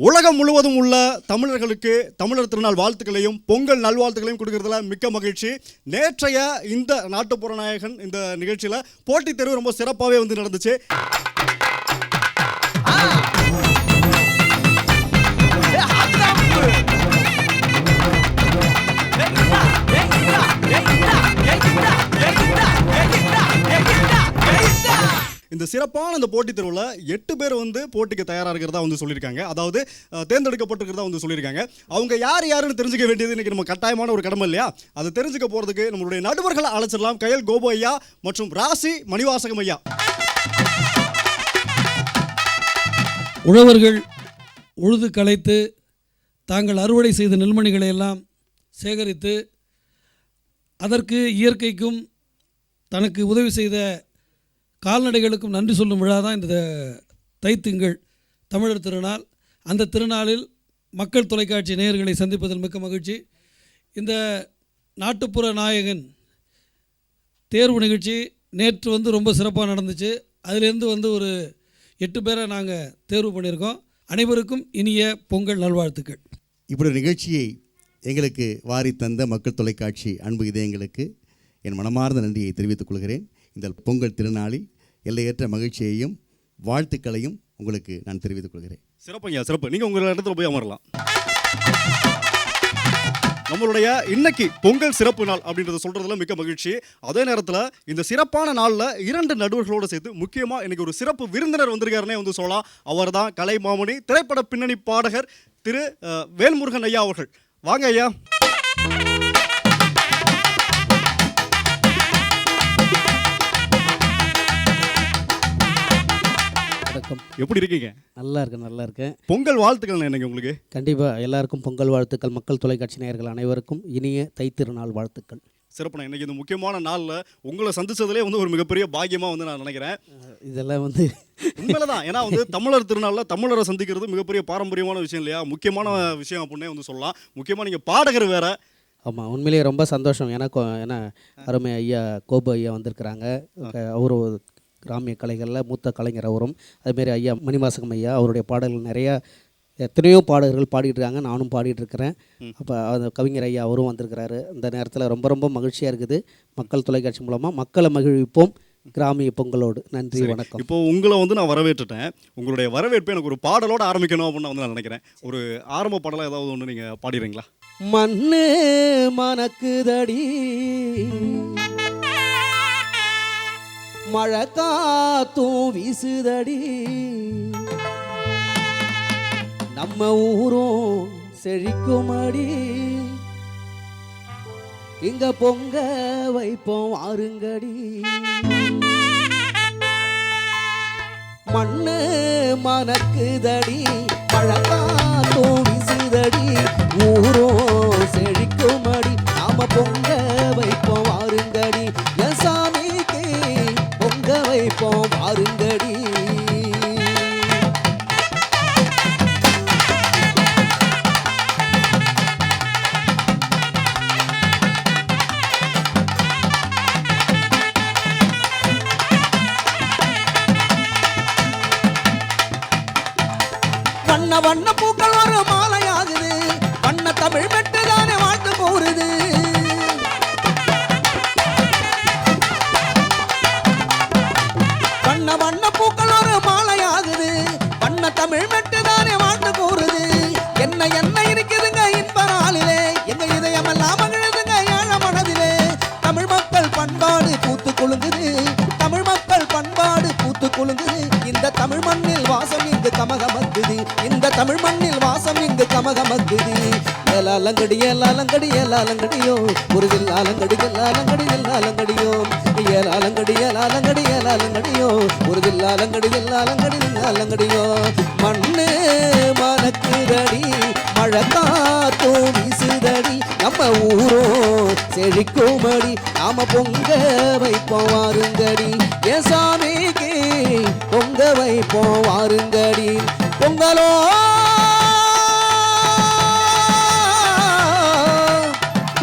உலகம் முழுவதும் உள்ள தமிழர்களுக்கு தமிழர் திருநாள் வாழ்த்துக்களையும் பொங்கல் நல்வாழ்த்துக்களையும் கொடுக்கறதுல மிக்க மகிழ்ச்சி. நேற்றைய இந்த நாட்டுப்புற நாயகன் இந்த நிகழ்ச்சியில் போட்டித் தேர்வு ரொம்ப சிறப்பாகவே வந்து நடந்துச்சு. இந்த சிறப்பான இந்த போட்டித் தேர்வில் 8 பேர் வந்து போட்டிக்கு தயாராக இருக்கிறதா வந்து சொல்லியிருக்காங்க. அதாவது தேர்ந்தெடுக்கப்பட்டிருக்கிறதா வந்து சொல்லியிருக்காங்க. அவங்க யாருன்னு தெரிஞ்சுக்க வேண்டியது இன்னைக்கு நம்ம கட்டாயமான ஒரு கடமை இல்லையா? அதை தெரிஞ்சுக்க போகிறதுக்கு நம்மளுடைய நடுவர்களை அழைச்சிடலாம். கயல் கோபு ஐயா மற்றும் ராசி மணிவாசகம் ஐயா. உழவர்கள் உழுது களைத்து தாங்கள் அறுவடை செய்த நெல்மணிகளை எல்லாம் சேகரித்து அதற்கு இயற்கைக்கும் தனக்கு உதவி செய்த கால்நடைகளுக்கும் நன்றி சொல்லும் விழா தான் இந்த தைத்திங்கள் தமிழர் திருநாள். அந்த திருநாளில் மக்கள் தொலைக்காட்சி நேயர்களை சந்திப்பதில் மிக்க மகிழ்ச்சி. இந்த நாட்டுப்புற நாயகன் தேர்வு நிகழ்ச்சி நேற்று வந்து ரொம்ப சிறப்பாக நடந்துச்சு. அதிலேருந்து வந்து ஒரு 8 பேரை நாங்கள் தேர்வு பண்ணியிருக்கோம். அனைவருக்கும் இனிய பொங்கல் நல்வாழ்த்துக்கள். இப்படி ஒரு நிகழ்ச்சியை எங்களுக்கு வாரி தந்த மக்கள் தொலைக்காட்சி அன்பு இதயங்களுக்கு என் மனமார்ந்த நன்றியை தெரிவித்துக் கொள்கிறேன். இந்த பொங்கல் திருநாளில் எல்லையற்ற மகிழ்ச்சியையும் வாழ்த்துக்களையும் உங்களுக்கு நான் தெரிவித்துக் கொள்கிறேன். சிறப்புங்க, சிறப்பு. நீங்கள் உங்கள் இடத்துல போய் அமரலாம். நம்மளுடைய இன்னைக்கு பொங்கல் சிறப்பு நாள் அப்படின்றத சொல்றதுல மிக்க மகிழ்ச்சி. அதே நேரத்தில் இந்த சிறப்பான நாளில் 2 நடுவர்களோடு சேர்த்து முக்கியமாக இன்னைக்கு ஒரு சிறப்பு விருந்தினர் வந்திருக்காருன்னே வந்து சொல்லலாம். அவர் தான் கலைமாமணி திரைப்பட பின்னணி பாடகர் திரு வேல்முருகன் ஐயா அவர்கள். வாங்க ஐயா. எப்படி இருக்கீங்க? நல்லா இருக்கேன். பொங்கல் வாழ்த்துக்கள் எனக்கு உங்களுக்கு. கண்டிப்பாக எல்லாருக்கும் பொங்கல் வாழ்த்துக்கள். மக்கள் தொலைக்காட்சி நேயர்கள் அனைவருக்கும் இனிய தைத்திருநாள் வாழ்த்துக்கள். சிறப்புண்ணா. இன்னைக்கு இந்த முக்கியமான நாளில் உங்களை சந்திச்சதுலேயே வந்து ஒரு மிகப்பெரிய பாக்கியமாக வந்து நான் நினைக்கிறேன். இதெல்லாம் வந்து உண்மையில தான். ஏன்னா வந்து தமிழர் திருநாளில் தமிழரை சந்திக்கிறது மிகப்பெரிய பாரம்பரியமான விஷயம் இல்லையா? முக்கியமான விஷயம் அப்படின்னே வந்து சொல்லலாம். முக்கியமாக நீங்கள் பாடகர் வேற. ஆமாம், உண்மையிலேயே ரொம்ப சந்தோஷம். ஏன்னா அருமை ஐயா கோபு ஐயா வந்திருக்கிறாங்க. அவரு கிராமிய கலைகளில் மூத்த கலைஞர் அவரும். அதுமாரி ஐயா மணிவாசகம் ஐயா அவருடைய பாடல்கள் நிறையா எத்தனையோ பாடகர்கள் பாடிட்டு இருக்காங்க. நானும் பாடிட்டு இருக்கிறேன். அப்போ அந்த கவிஞர் ஐயா அவரும் வந்திருக்கிறாரு. இந்த நேரத்தில் ரொம்ப ரொம்ப மகிழ்ச்சியாக இருக்குது. மக்கள் தொலைக்காட்சி மூலமாக மக்களை மகிழ்விப்போம் கிராமிய பொங்கலோடு. நன்றி, வணக்கம். இப்போ உங்களை வந்து நான் வரவேற்றுட்டேன். உங்களுடைய வரவேற்பு எனக்கு ஒரு பாடலோடு ஆரம்பிக்கணும் அப்படின்னு வந்து நான் நினைக்கிறேன். ஒரு ஆரம்ப பாடலாக ஏதாவது ஒன்று நீங்கள் பாடிடுறீங்களா? மண்ணு மணக்குதடி மழை காத்தும் வீசுதடி நம்ம ஊரும் செழிக்குமடி இங்க பொங்க வைப்போம் ஆறுங்கடி. மண்ணு மணக்குதடி மழை காத்தும் வீசுதடி ஊரும் செழிக்குமடி நாம பொங்க வைப்போம் ஆறுங்கடி. என் சாமிக்கு பொங்க வைப்போம் ஆறுங்கடி. வண்ண வண்ண பூக்கள் ஒரு மாலையாகுது. வண்ண தமிழ் மெட்டுதானே வாழ்த்து போறது. வண்ண வண்ண பூக்கள் ஒரு மாலையாகுது. வண்ண தமிழ் மெட்டுதானே வாழ்த்து போறது. என்ன இருக்குதுங்க இன்ப நாளிலே எங்க இதயமெல்லாம் மகிழுதுங்க ஏழ மனதிலே. தமிழ் மக்கள் பண்பாடு பூத்து குலுங்குது. தமிழ் மக்கள் பண்பாடு பூத்து குலுங்குது. இந்த தமிழ் மண்ணில் வாசம் இங்கு கமகமக்குது. இந்த தமிழ் மண்ணில் வாசம் இங்கு கமகமக்குது. ஏலாலங்கடி ஏலாலங்கடி ஏலாலங்கடியோ ஒரு தில்லாலங்கடி தில்லாலங்கடி தில்லாலங்கடியோ ஏலாலங்கடி ஏலாலங்கடி ஏலாலங்கடியோ ஒரு தில்லாலங்கடி தில்லாலங்கடி தில்லாலங்கடியோ. மண்ணு மணக்குதடி மழை காத்தும் வீசுதடி நம்ம ஊரோ செழிக்குமடி நாம பொங்க வைப்போம் வாருங்கடி. என் சாமிக்கு பொங்க வைப்போம் வாருங்கடி. பொங்கலோ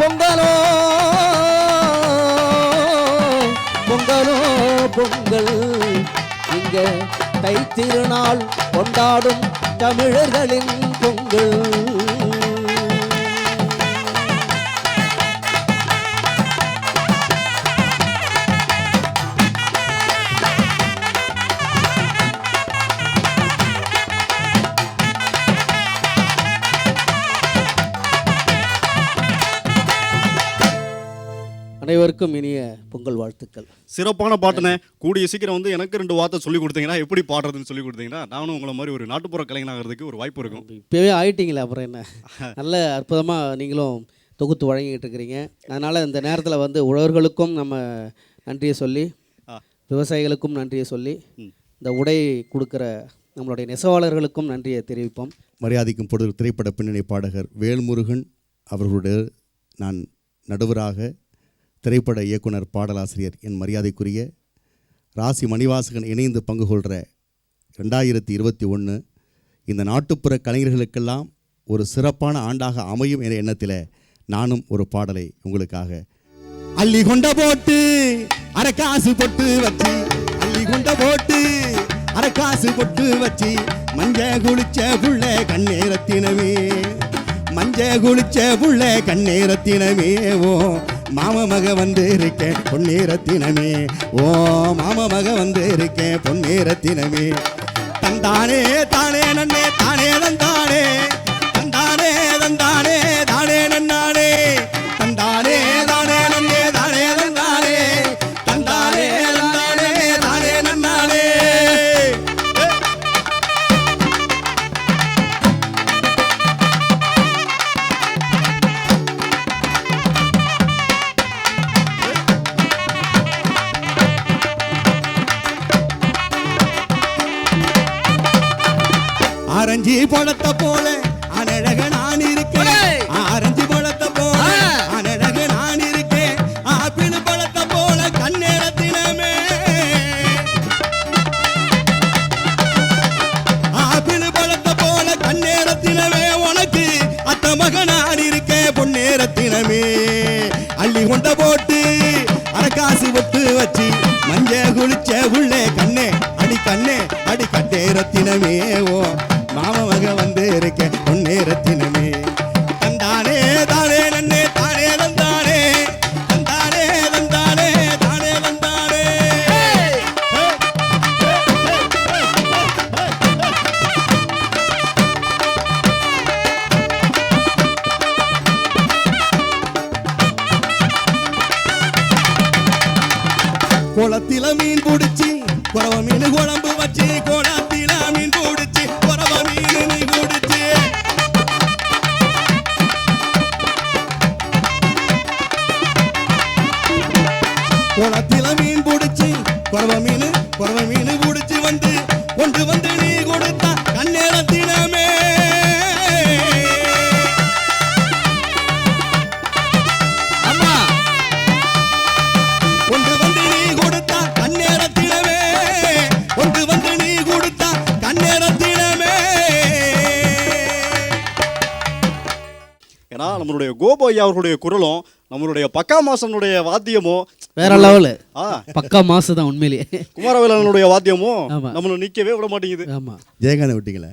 பொங்கலோ பொங்கலோ பொங்கல் இங்க தை திருநாள் கொண்டாடும் தமிழர்களின் பொங்கல். அனைவருக்கும் இனிய பொங்கல் வாழ்த்துக்கள். சிறப்பான பாட்டுனே. கூடிய சீக்கிரம் வந்து எனக்கு 2 வார்த்தை சொல்லி கொடுத்தீங்கன்னா எப்படி பாடுறதுன்னு சொல்லி கொடுத்தீங்கன்னா நானும் உங்களை மாதிரி ஒரு நாட்டுப்புற கலைஞனாகிறதுக்கு ஒரு வாய்ப்பு இருக்கும். இப்போவே ஆயிட்டீங்களே, அப்புறம் என்ன. நல்ல அற்புதமாக நீங்களும் தொகுத்து வழங்கிட்டு இருக்கிறீங்க. அதனால் இந்த நேரத்தில் வந்து உழவர்களுக்கும் நம்ம நன்றியை சொல்லி, விவசாயிகளுக்கும் நன்றியை சொல்லி, இந்த உடை கொடுக்குற நம்மளுடைய நெசவாளர்களுக்கும் நன்றியை தெரிவிப்போம். மரியாதைக்கும் பொழுது திரைப்பட பின்னணி பாடகர் வேல்முருகன் அவர்களுடைய நான் நடுவராக, திரைப்பட இயக்குனர் பாடலாசிரியர் என் மரியாதைக்குரிய ராசி மணிவாசகன் இணைந்து பங்கு கொள்கிற 2021 இந்த நாட்டுப்புற கலைஞர்களுக்கெல்லாம் ஒரு சிறப்பான ஆண்டாக அமையும் என்ற எண்ணத்தில் நானும் ஒரு பாடலை உங்களுக்காக. அள்ளி கொண்ட போட்டு அரக்காசு பொட்டு வச்சு, அள்ளி கொண்ட போட்டு அரக்காசு பொட்டு வச்சு, மஞ்ச குளிச்ச புள்ள கண்ணேரத்தினமே, மஞ்ச குளிச்ச புள்ள கண்ணேரத்தினமே, ஓ மாம மக வந்து இருக்கேன் பொன்னேரத்தினமே, ஓ மாம மக வந்து இருக்கேன் பொன்னேரத்தினமே. தந்தானே தானே நன்னே தானே தந்தானே, தந்தானே தந்தானே தானே நன்னானே, தந்தானே தானே நன்னே தானே தந்தானே, தந்தானே தந்தானே தானே நன்னானே. ஆரஞ்சு பழத்தை போல அனழக நான் இருக்கேன், ஆரஞ்சு பழத்தை போல அனழக நான் இருக்கேன், ஆப்பிள் பழத்தை போல கண்ணேரத்தினமே, ஆப்பிள் பழத்தை போல கண்ணேரத்தினமே, உனக்கு அத்த மக நான் இருக்கேன் பொன்னேரத்தினமே. அள்ளி கொண்ட போட்டு அரக்காசு பொட்டு வச்சு, மஞ்ச குளிச்ச உள்ளே கண்ணே அடி கண்ணே அடி கட்டேரத்தினமே, ஓ மாம மக வந்து இருக்க பொன்னேரத்தினமே. தந்தானே தானே நன்னே தானே தந்தானே, தந்தானே தந்தானே தானே தந்தானே. குளத்தில மீன் பிடிச்சி குறவ மீன் குழம்பு வச்சு, குளத்தில மீன் பிடிச்சி குறவ மீன் நீ குடிச்சு, குளத்தில மீன் பிடிச்சி குறவ மீன் பிடிச்சி வந்து கொண்டு வந்து நீ கொடுத்த கண்ணேரத்தினமே. அம்மா கொண்டு வந்து நீ கொடுத்த கண்ணேரத்தினமே, கொண்டு வந்து நீ கொடுத்த கண்ணேரத்தினமே. ஏன்னா நம்மளுடைய கோபு ஐயா அவர்களுடைய குரலும் நம்மளுடைய பக்கா மாசனுடைய வாத்தியமும் வேற லெவலு. பக்கா மாசு தான் உண்மையிலேயே. குமாரவேலனுடைய வாத்தியமும் ஆமா. நம்மள நிக்கவே விட மாட்டேங்குது. ஆமா. ஜெயகான விட்டீங்களா?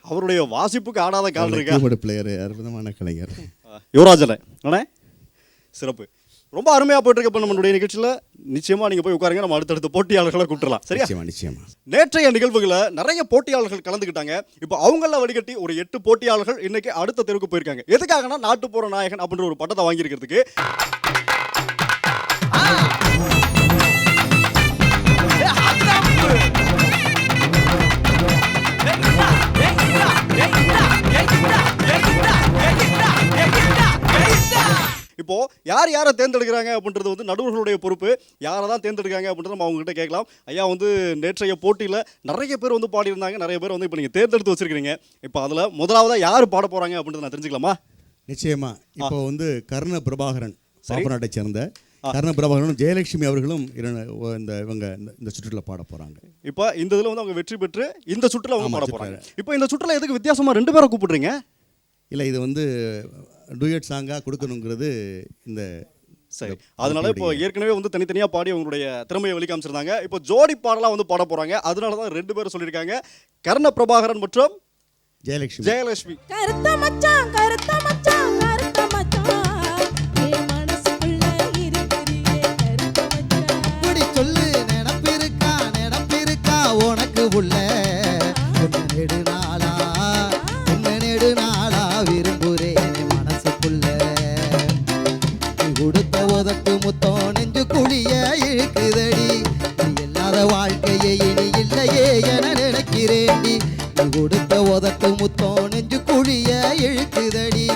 அவருடைய வாசிப்புக்கு ஆடாத கால் இருக்கா? கீபோர்டு பிளேயர், அற்புதமான கலைஞர் யுவராஜல அண்ணே சிறப்பு. ரொம்ப அருமையாக போயிட்டு இருக்க நம்மளுடைய நிகழ்ச்சியில் நிச்சயமாக நீங்கள் போய் உட்காருங்க. நம்ம அடுத்தடுத்த போட்டியாளர்களை கூப்பிட்டுலாம். சரியா? நிச்சயமா. நேற்றைய நிகழ்வுகளில் நிறைய போட்டியாளர்கள் கலந்துக்கிட்டாங்க. இப்போ அவங்கள வடிகட்டி ஒரு 8 போட்டியாளர்கள் இன்னைக்கு அடுத்த தெருவுக்கு போயிருக்காங்க. எதுக்காகனா நாட்டுப்புற நாயகன் அப்படின்ற ஒரு பட்டத்தை வாங்கியிருக்கிறதுக்கு. இப்போ யார் யாரை தேர்ந்தெடுக்கிறாங்க அப்படின்றது வந்து நடுவர்களுடைய பொறுப்பு. யாரை தான் தேர்ந்தெடுக்காங்க அப்படின்றத நம்ம அவங்ககிட்ட கேட்கலாம். ஐயா வந்து நேற்றைய போட்டியில் நிறைய பேர் வந்து பாடியிருந்தாங்க, நிறைய பேர் வந்து இப்போ நீங்கள் தேர்ந்தெடுத்து வச்சிருக்கீங்க. இப்போ அதில் முதலாவதாக யார் பாட போகிறாங்க அப்படின்றத நான் தெரிஞ்சுக்கலாமா? நிச்சயமா. இப்போ வந்து கர்ண பிரபாகரன் பாப்பநாட்டை சேர்ந்த கர்ண பிரபாகரனும் ஜெயலட்சுமி அவர்களும் இந்த சுற்றுல பாட போகிறாங்க. இப்போ இந்த இதில் வந்து அவங்க வெற்றி பெற்று இந்த சுற்றுல அவங்க பாட போகிறாங்க. இப்போ இந்த சுற்றுல எதுக்கு வித்தியாசமாக 2 பேரை கூப்பிடுறீங்க? இல்லை, இது வந்து டூயட் சாங்காக கொடுக்கணுங்கிறது இந்த சரி, அதனால இப்போ ஏற்கனவே வந்து தனித்தனியா பாடி அவங்களுடைய திறமையை வெளிக்காமிச்சிருந்தாங்க. இப்போ ஜோடி பாடலா வந்து பாட போறாங்க. அதனால தான் 2 பேரும் சொல்லியிருக்காங்க, கர்ண பிரபாகரன் மற்றும் ஜெயலட்சுமி. ஜெயலட்சுமி. கருத்த மச்சான் கருத்த மச்சான் கருத்த மச்சான் என் மனசுக்குள்ள இருக்கிறியே கருத்த மச்சான். இப்படி சொல்லு நினப்பிருக்கா உனக்கு உள்ள உன்ன நெடுநாளா விரும்புறேன் மனசுக்குள்ள. நீ கொடுத்த உதட்டு முத்தம் நெஞ்சு குழிய இழுக்குதடி. நீ இல்லாத வாழ்க்கையை இனி இல்லையே என நினைக்கிறேன். நீ கொடுத்த உதட்டு முத்தம் நெஞ்சு குழிய இழுக்குதடி.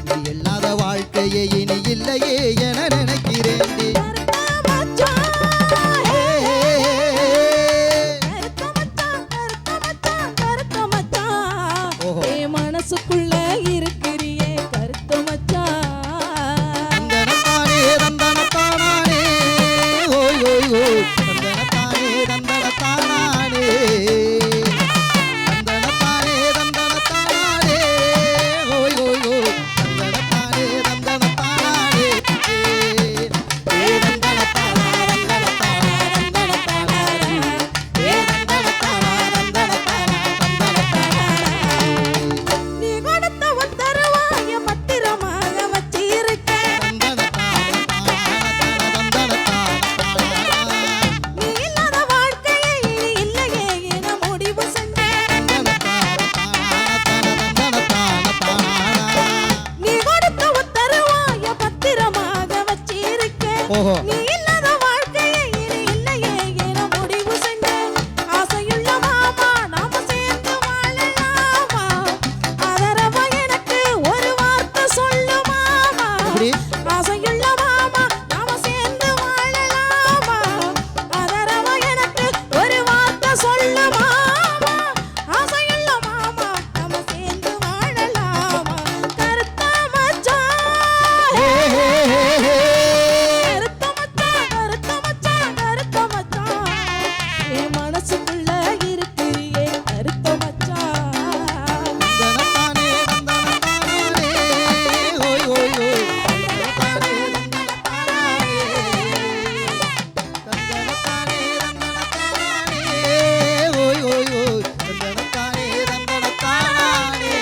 நீ இல்லாத வாழ்க்கையை இனி இல்லையே என நினைக்கிறேன். கருத்த மச்சான் கருத்த மச்சான் ஓஹோ. என் மனசுக்குள்ள இருக்கிறியே கருத்த மச்சான். தந்தனத்தானே ஓய் ஓய் ஓய் தந்தனத்தானே தந்தனத்தானே ஓய் ஓய் ஓய் தந்தனத்தானே தந்தனத்தானே ஏ தந்தனத்தானா தந்தனத்தானா தந்தனத்தானே ஏ தந்தனத்தானா தந்தனத்தானா தந்தனத்தானே. நீ கொடுத்த உத்தரவாய பத்திரமாக வச்சிருக்கேன். நீ இல்லாத வாழ்க்கையை இனி இல்லையே என முடிவு செஞ்சேன். நீ கொடுத்த உத்தரவாய பத்திரமாக வச்சிருக்கேன். ஓஹோ. நீ இல்லாத வாழ்க்கையை இனி இல்லையே என முடிவு செஞ்சேன். ஆசையுள்ள மாமா நாம சேர்ந்து வாழலாமா? ஆதரவா எனக்கு ஒரு வார்த்தை சொல்லு மாமா. எப்படி? ஆசையுள்ள மாமா நாம சேர்ந்து வாழலாமா? ஆதரவா எனக்கு ஒரு வார்த்தை சொல்லு மாமா. ஆசையுள்ள மாமா நாம சேர்ந்து வாழலாமா? கருத்த மச்சான் கருத்த மச்சான் கருத்த மச்சான் கருத்த மச்சான் என் மனசுக்குள்ள இருக்கிறியே கருத்த மச்சான். தந்தனத்தானே தந்தனத்தானே ஓய் ஓய் ஓய் தந்தனத்தானே தந்தனத்தானே தந்தனத்தானே ஓய் ஓய் ஓய் தந்தனத்தானே தந்தனத்தானே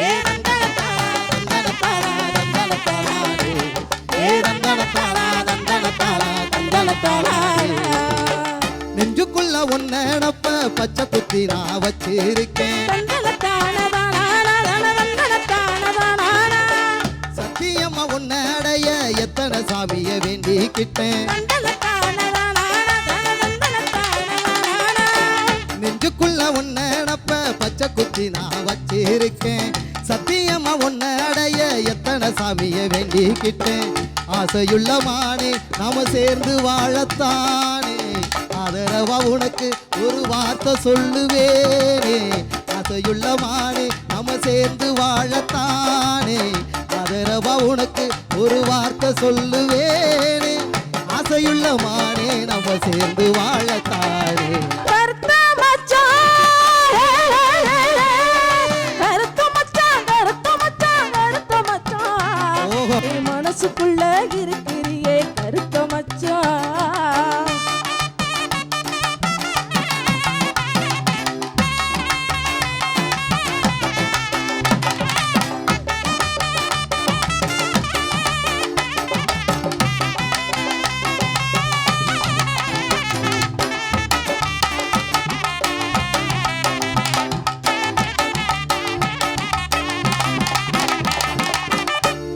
ஏ தந்தனத்தானா தந்தனத்தானே ஏ தந்தனத்தானா தந்தனத்தானா தந்தனத்தானே. நெஞ்சுக்குள்ள உன்னை நப்ப பச்சை குத்தி நான் வச்சிருக்கேன். சத்தியம்மா உன்னை அடைய எத்தனை சாமிய வேண்டிக்கிட்டேன். நெஞ்சுக்குள்ள உன்னை நப்ப பச்சை குத்தி நான் வச்சிருக்கேன். சத்தியம்மா உன்னை அடைய எத்தனை சாமிய வேண்டிக்கிட்டேன். ஆசையுள்ள மானே நாம சேர்ந்து வாழத்தானே. ஆதரவா உனக்கு ஒரு வார்த்தை சொல்லுவேனே. ஆசையுள்ள மானே நாம சேர்ந்து வாழத்தானே. ஆதரவா உனக்கு ஒரு வார்த்தை சொல்லுவேனே. ஆசையுள்ள மானே நம்ம சேர்ந்து வாழத்தானே. கருத்த மச்சான் கருத்த மச்சான் கருத்த மச்சான் கருத்த மச்சான் ஓஹோ. என் மனசுக்குள்ள இருக்கிறியே கருத்த மச்சான்.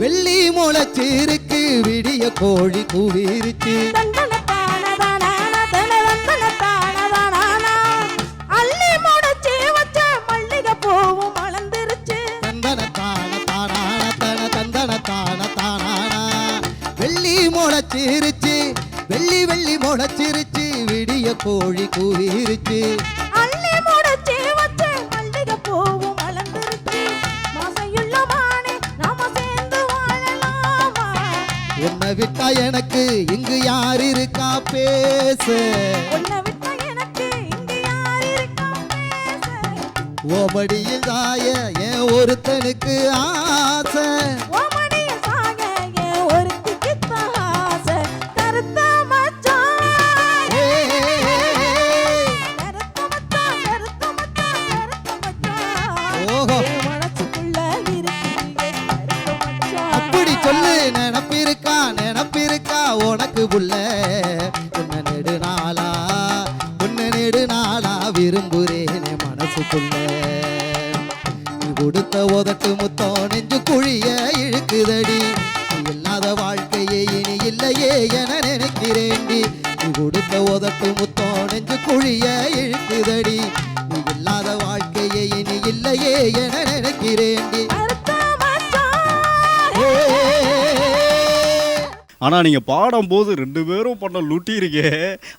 வெள்ளி முளைச்சிருக்கு விடிய கோழி கூவிருச்சு. அள்ளி முடிச்சு வச்ச மல்லிகை பூவும் மலர்ந்துருச்சு. தந்தனத்தான தானான தன தந்தனத்தான தானானா. வெள்ளி முளைச்சிருச்சு வெள்ளி வெள்ளி முளைச்சிருச்சு விடிய கோழி கூவிருச்சு. அள்ளி முடிச்சு வச்ச மல்லிகை பூவும் மலர்ந்துருச்சு. மாசையுள்ள மானே நாம சேர்ந்து வாழலாமா? உன்னை விட்டா எனக்கு இங்கு யார் இருக்கா பேச. உன்னை விட்டா எனக்கு இங்கு யார் இருக்கா பேச? ஓமடியில் தாய என் ஒருத்தனுக்கு ஆசை. ஓமடிய சாக என் ஒருத்திக்கு நெஞ்சுக்குள்ள நீ கொடுத்த உதட்டு முத்தம் நெஞ்சு குழிய இழுக்குதடி நீ இல்லாத வாழ்க்கையே இனி இல்லையே என நினைக்கிறேன்டி நீ கொடுத்த உதட்டு முத்தம் நெஞ்சு குழிய இழுக்குதடி நீ இல்லாத வாழ்க்கையே இனி இல்லையே என நினைக்கிறேன்டி. அறுத்த மச்சான் ஆனா நீங்க பாடும்போது ரெண்டு பேரும் பண்ண லுட்டி இருக்கே,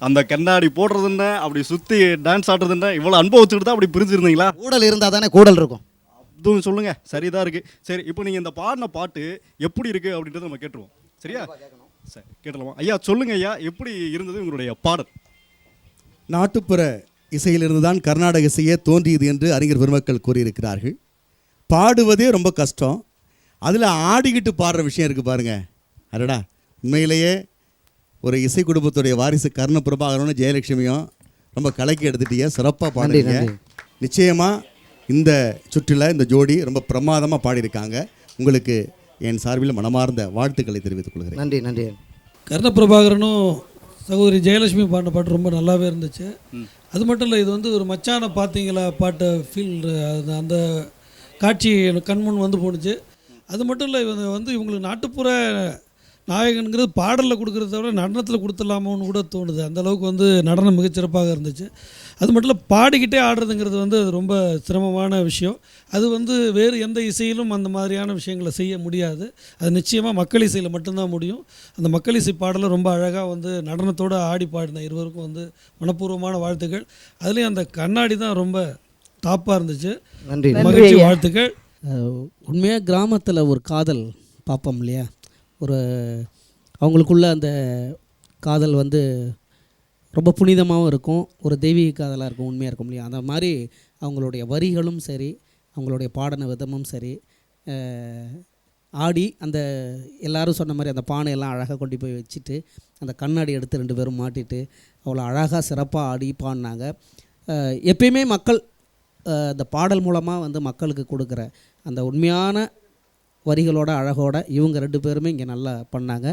அந்த கண்ணாடி போடுறது என்ன, அப்படி சுத்தி டான்ஸ் ஆடுறது என்ன, இவ்வளவு அனுபவிச்சுட்டு தான் அப்படி பிரிஞ்சிருந்தீங்களா? கூடல் இருந்தால் தானே கூடல் இருக்கும். அதுவும் சொல்லுங்க, சரிதான் இருக்கு. சரி, இப்போ நீங்க இந்த பாடின பாட்டு எப்படி இருக்கு அப்படின்றத நம்ம கேட்டுருவோம். சரியா? சரி, கேட்டலாமா? ஐயா சொல்லுங்க ஐயா, எப்படி இருந்தது உங்களுடைய பாடல்? நாட்டுப்புற இசையிலிருந்து தான் கர்நாடக இசையே தோன்றியது என்று அறிஞர் பெருமக்கள் கூறியிருக்கிறார்கள். பாடுவதே ரொம்ப கஷ்டம், அதில் ஆடிக்கிட்டு பாடுற விஷயம் இருக்குது பாருங்க. அடடா, உண்மையிலேயே ஒரு இசை குடும்பத்துடைய வாரிசு கர்ண பிரபாகரனும் ஜெயலட்சுமியும் ரொம்ப கலக்கி எடுத்துட்டீங்க, சிறப்பாக பாடுறீங்க. நிச்சயமாக இந்த சுற்றில் இந்த ஜோடி ரொம்ப பிரமாதமாக பாடியிருக்காங்க. உங்களுக்கு என் சார்பில் மனமார்ந்த வாழ்த்துக்களை தெரிவித்துக் கொள்கிறேன். நன்றி நன்றி. கர்ணபிரபாகரனும் சகோதரி ஜெயலட்சுமி பாடின பாட்டு ரொம்ப நல்லாவே இருந்துச்சு. அது மட்டும் இல்லை, இது வந்து ஒரு மச்சான பார்த்தீங்களா பாட்டை ஃபீல், அந்த காட்சி எனக்கு கண்முன் வந்து போணுச்சு. அது மட்டும் இல்லை, இவங்க வந்து இவங்களுக்கு நாட்டுப்புற நாயகனுங்கிறது பாடலில் கொடுக்குறத விட நடனத்தில் கொடுத்துடலாமோன்னு கூட தோணுது. அந்தளவுக்கு வந்து நடனம் மிகச்சிறப்பாக இருந்துச்சு. அது மட்டும் இல்லை, பாடிக்கிட்டே ஆடுறதுங்கிறது வந்து அது ரொம்ப சிரமமான விஷயம். அது வந்து வேறு எந்த இசையிலும் அந்த மாதிரியான விஷயங்களை செய்ய முடியாது. அது நிச்சயமாக மக்கள் இசையில் மட்டும்தான் முடியும். அந்த மக்கள் இசை பாடலை ரொம்ப அழகாக வந்து நடனத்தோடு ஆடி பாடின இருவருக்கும் வந்து மனப்பூர்வமான வாழ்த்துக்கள். அதுலேயும் அந்த கண்ணாடி தான் ரொம்ப டாப்பாக இருந்துச்சு. நன்றி. மகிழ்ச்சி, வாழ்த்துக்கள். உண்மையாக கிராமத்தில் ஒரு காதல் பார்ப்போம் இல்லையா, ஒரு அவங்களுக்குள்ள அந்த காதல் வந்து ரொம்ப புனிதமாகவும் இருக்கும், ஒரு தெய்வீக காதலாக இருக்கும், உண்மையாக இருக்கும் இல்லையா. அந்த மாதிரி அவங்களுடைய வரிகளும் சரி, அவங்களுடைய பாடின விதமும் சரி, ஆடி அந்த எல்லாரும் சொன்ன மாதிரி அந்த பானையெல்லாம் அழகாக கொண்டு போய் வச்சுட்டு அந்த கண்ணாடி எடுத்து ரெண்டு பேரும் மாட்டிட்டு அவ்வளோ அழகாக சிறப்பாக ஆடி பாடினாங்க. எப்பயுமே மக்கள் அந்த பாடல் மூலமாக வந்து மக்களுக்கு கொடுக்குற அந்த உண்மையான வரிகளோட அழகோட இவங்க ரெண்டு பேருமே இங்கே நல்லா பண்ணாங்க.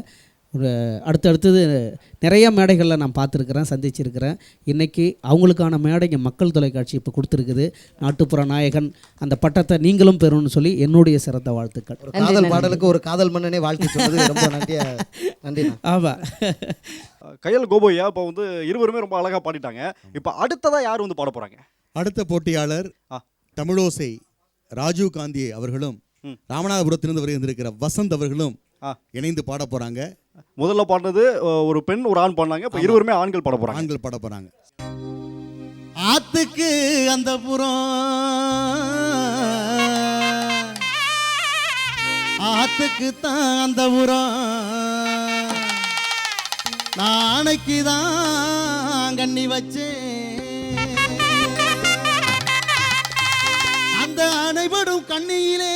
ஒரு அடுத்தடுத்தது நிறைய மேடைகளில் நான் பார்த்துருக்குறேன், சந்திச்சிருக்கிறேன். இன்றைக்கி அவங்களுக்கான மேடை இங்கே மக்கள் தொலைக்காட்சி இப்போ கொடுத்துருக்குது. நாட்டுப்புற நாயகன் அந்த பட்டத்தை நீங்களும் பெறணும்னு சொல்லி என்னுடைய சிறந்த வாழ்த்துக்கள். காதல் பாடலுக்கு ஒரு காதல் மன்னனே வாழ்த்து சொன்னது ரொம்ப நன்றி. ஆமாம், கையல் கோபையா இப்போ வந்து இருவருமே ரொம்ப அழகாக பாடிட்டாங்க. இப்போ அடுத்ததாக யார் வந்து பாட போகிறாங்க? அடுத்த போட்டியாளர் தமிழோசை ராஜீவ் காந்தி அவர்களும் ராமநாதபுரத்திலிருந்து வருகின்ற வசந்த் அவர்களும் இணைந்து பாட போறாங்க. முதல்ல பாடினது ஒரு பெண் ஒரு ஆண் பாடினாங்க. இப்போ இருவருமே ஆண்கள் பாட போறாங்க. ஆண்கள் பாட போறாங்க. ஆத்துக்கு அந்த புறம், ஆத்துக்கு தான் அந்த புறம், நாளைக்கு தான் கண்ணி வச்சேன், அந்த அணைபடும் கண்ணியிலே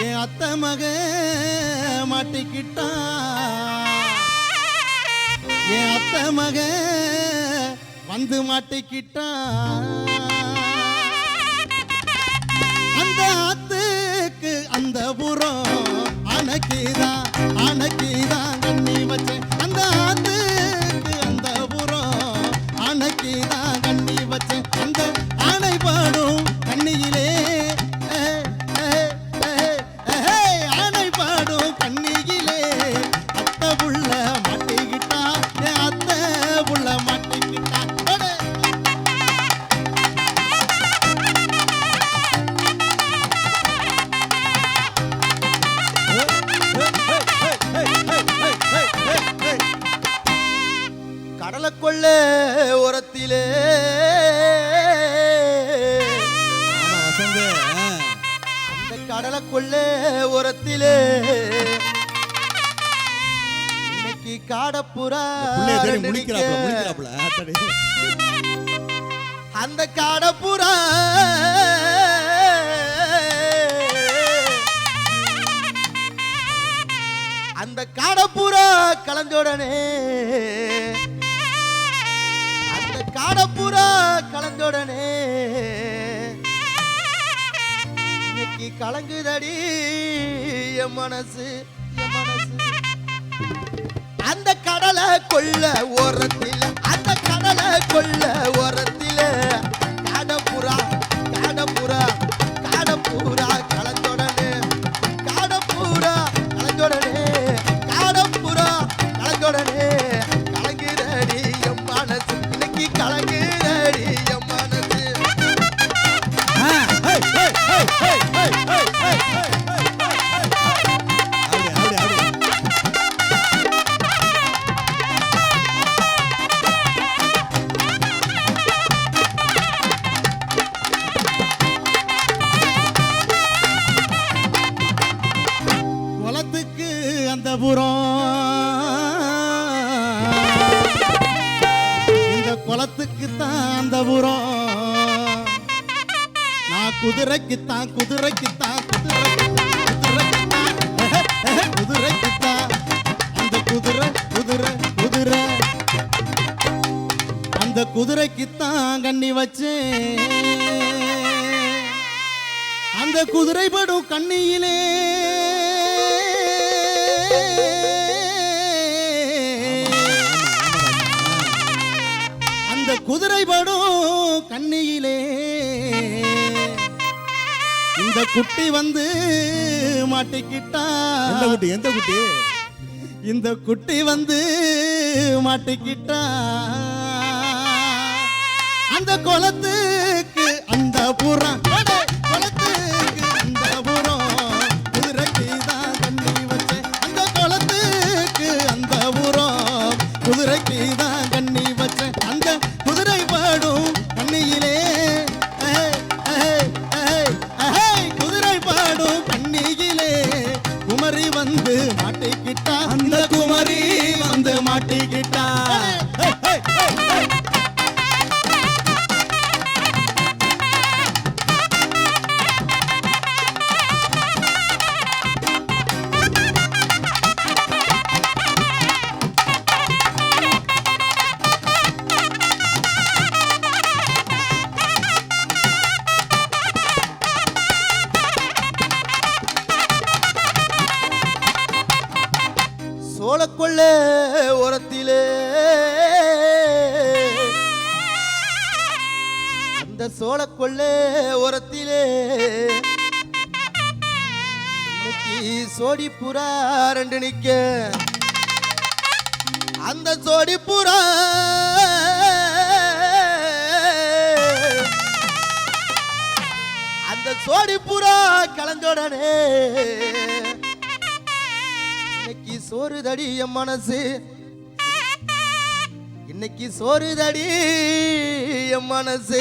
என் அத்தை மக மாட்டிக்கிட்டான், என் அத்தை மக வந்து மாட்டிக்கிட்டான், அந்த ஆத்துக்கு அந்த புறம் அணைக்குதான் கண்ணி வச்சேன், அந்த ஆத்துக்கு அந்த புறம் அணைக்குதான் கண்ணி வச்சேன், அந்த அணை பாடும் கண்ணியிலே அணை பாடும் கண்ணியிலே அத்தை புள்ள மாட்டிக்கிட்டா, அத்தை புள்ள மாட்டிக்கிட்டா. கடலை கொள்ள ஓரத்திலே அந்த கடலை கொள்ள ஓரத்திலே இன்னைக்கு காடப்புறா அந்த காடப்புறா அந்த காடப்புறா கலந்தோடனே, அந்த காடப்புறா கலந்தோடனே இன்னைக்கு கலங்குதடி என் மனசு, என் மனசு. அந்த அந்த கடலை கொள்ள ஓரத்தில் அந்த கடலை கொள்ள ஓரத்தில் காடப்புறா காடப்புறா காடப்புறா கலந்தொடனே காடப்புறா கலந்தொடனே காடப்புறா கலந்தொடனே கலங்குதடி என் மனசு இன்னைக்கு கலங்குதடி என் மனசு. குளத்துக்கு அந்த புறம் இந்த குளத்துக்கு தான் அந்த புறம் நான் குதிரைக்குத்தான் குதிரைக்குத்தான் குதிரைக்குத்தான் குதிரைக்குத்தான் அந்த குதிரை குதிரை குதிரை அந்த குதிரைக்குத்தான் கண்ணி வச்சேன் அந்த குதிரை படும் கண்ணியிலே அந்த குதிரை படும் கண்ணியிலே இந்த குட்டி வந்து மாட்டிக்கிட்டா எந்த குட்டி எந்த குட்டி இந்த குட்டி வந்து மாட்டிக்கிட்டா அந்த குளத்துக்கு அந்த புறம் குளத்துக்கு அந்த புறம் குதிரைக்கு தான் கண்ணி வச்சேன் அந்த குளத்துக்கு அந்த புறம் குதிரைக்கு தான் கண்ணி வச்சேன் அந்த குதிரை பாடும் கண்ணியிலே குதிரை பாடும் கண்ணியிலே குமரி வந்து மாட்டிக்கிட்டா அந்த குமரி வந்து மாட்டிக்கிட்டா. சோளக்கொள்ள ஓரத்திலே அந்த சோளக்கொள்ள ஓரத்திலே இன்னைக்கு சோடி புறா ரெண்டு நிக்க அந்த சோடி புறா அந்த சோடி புறா கலந்தோடனே இன்னைக்கு சோறுதடி என் மனசு இன்னைக்கு சோறுதடி என் மனசு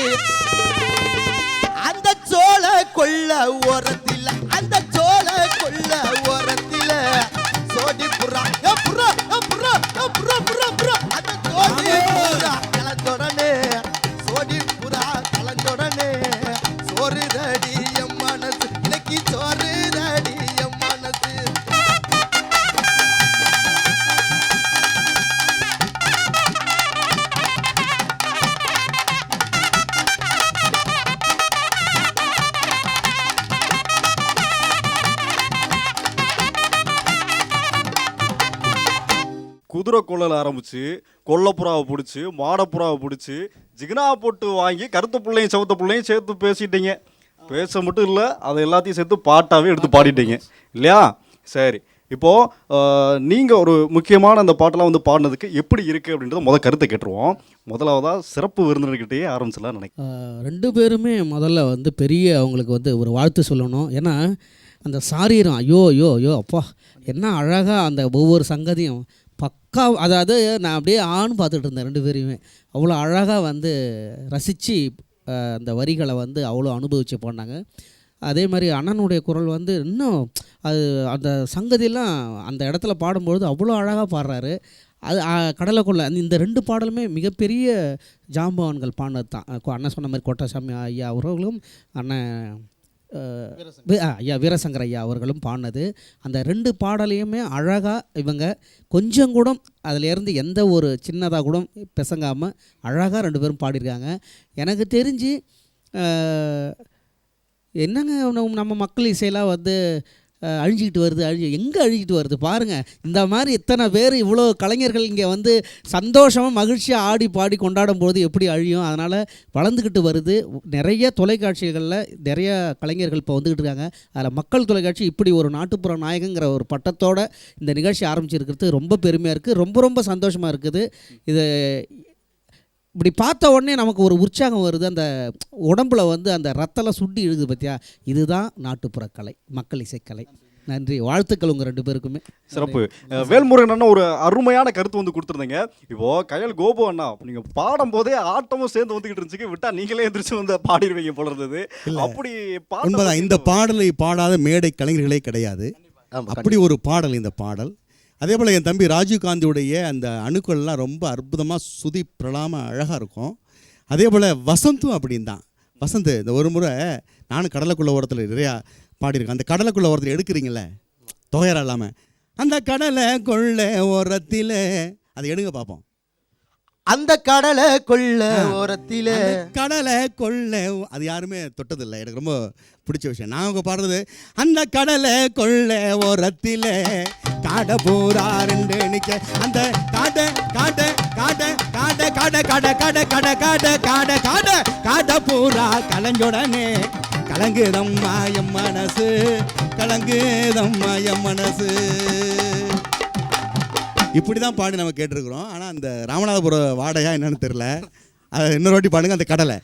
அந்த சோள கொள்ள ஓரத்தில் அந்த சோள கொள்ள ஓரத்தில் சோடி புறா புறா புறா புறா புறா புறா அந்த சோடி புறா கலந்தொடனே சோடி புறா கலந்தொடனே சோறுதடி என் மனசு இன்னைக்கு சோறுதடி என் மனசு. குதிரை கொள்ளல ஆரம்பிச்சு கொல்லப்புறாவை பிடிச்சி மாடப்புறாவை பிடிச்சி ஜிகினா போட்டு வாங்கி கருத்த பிள்ளையும் செவத்த பிள்ளையும் சேர்த்து பேசிட்டீங்க. பேச மட்டும் இல்லை, அதை எல்லாத்தையும் சேர்த்து பாட்டாகவே எடுத்து பாடிட்டீங்க இல்லையா? சரி, இப்போது நீங்கள் ஒரு முக்கியமான அந்த பாட்டெல்லாம் வந்து பாடினதுக்கு எப்படி இருக்குது அப்படின்றத கருத்தை கேட்டுருவோம். முதலாவதாக சிறப்பு விருந்தினர்கிட்டயே ஆரம்பிச்சிடலாம் நினைக்கிறேன். ரெண்டு பேருமே முதல்ல வந்து பெரிய அவங்களுக்கு வந்து ஒரு வாழ்த்து சொல்லணும். ஏன்னா அந்த சாரீரம் ஐயோ ஐயோ ஐயோ அப்பா என்ன அழகாக அந்த ஒவ்வொரு சங்கதியும் பக்கா, அதாவது நான் அப்படியே ஆண் பார்த்துட்டு இருந்தேன் ரெண்டு பேரையுமே. அவ்வளோ அழகாக வந்து ரசித்து அந்த வரிகளை வந்து அவ்வளோ அனுபவித்து பாடினாங்க. அதே மாதிரி அண்ணனுடைய குரல் வந்து இன்னும் அது அந்த சங்கதியெல்லாம் அந்த இடத்துல பாடும்பொழுது அவ்வளோ அழகாக பாடுறாரு. அது கடலைக்குள்ள இந்த ரெண்டு பாடலுமே மிகப்பெரிய ஜாம்பவான்கள் பாடினது தான். அண்ணன் சொன்ன மாதிரி கோட்டசாமி ஐயா அவர்களும் அண்ணன் ஐயா வீரசங்கர் ஐயா அவர்களும் பாடினது. அந்த ரெண்டு பாடலையுமே அழகாக இவங்க கொஞ்சம் கூட அதிலேருந்து எந்த ஒரு சின்னதாக கூட பிசங்காமல் அழகாக ரெண்டு பேரும் பாடியிருக்காங்க. எனக்கு தெரிஞ்சு என்னங்க நம்ம மக்கள் இசையெல்லாம் வந்து அழிஞ்சிக்கிட்டு வருது எங்கே அழிஞ்சிட்டு வருது பாருங்கள். இந்த மாதிரி இத்தனை பேர் இவ்வளோ கலைஞர்கள் இங்கே வந்து சந்தோஷமாக மகிழ்ச்சியாக ஆடி பாடி கொண்டாடும் போது எப்படி அழியும்? அதனால் வளர்ந்துக்கிட்டு வருது. நிறைய தொலைக்காட்சிகளில் நிறைய கலைஞர்கள் இப்போ வந்துக்கிட்டு இருக்காங்க. அதில் மக்கள் தொலைக்காட்சி இப்படி ஒரு நாட்டுப்புற நாயகங்கிற ஒரு பட்டத்தோட இந்த நிகழ்ச்சி ஆரம்பிச்சிருக்கிறது ரொம்ப பெருமையாக இருக்குது. ரொம்ப ரொம்ப சந்தோஷமாக இருக்குது. இது இப்படி பார்த்த உடனே நமக்கு ஒரு உற்சாகம் வருது. அந்த உடம்புல வந்து அந்த ரத்தெல்லாம் சுண்டி இழுது பார்த்தியா? இதுதான் நாட்டுப்புற கலை, மக்கள் இசைக்கலை. நன்றி, வாழ்த்துக்கள் உங்கள் 2 பேருக்குமே. சிறப்பு. வேல்முருகன் அண்ணா ஒரு அருமையான கருத்து வந்து கொடுத்துருந்தீங்க. இப்போ கயல் கோபு அண்ணா நீங்கள் பாடும் போதே ஆட்டமும் சேர்ந்து வந்துகிட்டு இருந்துச்சு, விட்டா நீங்களே எந்திரிச்சு வந்து பாடிடுவீங்க போல இருந்தது. அப்படி உண்மைதான். இந்த பாடலை பாடாத மேடை கலைஞர்களே கிடையாது. அப்படி ஒரு பாடல் இந்த பாடல். அதே போல் என் தம்பி ராஜீவ்காந்தியுடைய அந்த அணுக்கள்லாம் ரொம்ப அற்புதமாக சுதி பிரலாமல் அழகாக இருக்கும். அதே போல் வசந்தும் அப்படின்னு தான். வசந்த் இந்த ஒரு முறை நானும் கடலைக்குள்ள ஓரத்தில் நிறையா பாடியிருக்கேன். அந்த கடலைக்குள்ள ஓரத்தில் எடுக்கிறீங்களே தொகையரா இல்லாமல், அந்த கடலை கொள்ள ஓரத்தில் அதை எடுங்க பார்ப்போம். அந்த கடலை கொள்ள ஓரத்திலே, கடலை கொள்ள, அது யாருமே தொட்டதில்லை. எனக்கு ரொம்ப பிடிச்ச விஷயம். நாங்கள் பாடுறது அந்த கடலை கொள்ள ஓரத்திலே காடை பூரா 2 நிக்க, அந்த காடை காடை காடை காடை காடை காடை காடை காடை காடை காடை காடை காடை பூரா கலஞ்சொடனே கலங்குதம்மா எம் மனசு, கலங்குதம்மா எம் மனசு. இப்படி தான் பாடி நம்ம கேட்டிருக்கிறோம். ஆனால் அந்த ராமநாதபுரம் வாடையா என்னன்னு தெரியல. அதை இன்னொரு வாட்டி பாடுங்க. அந்த கடலை,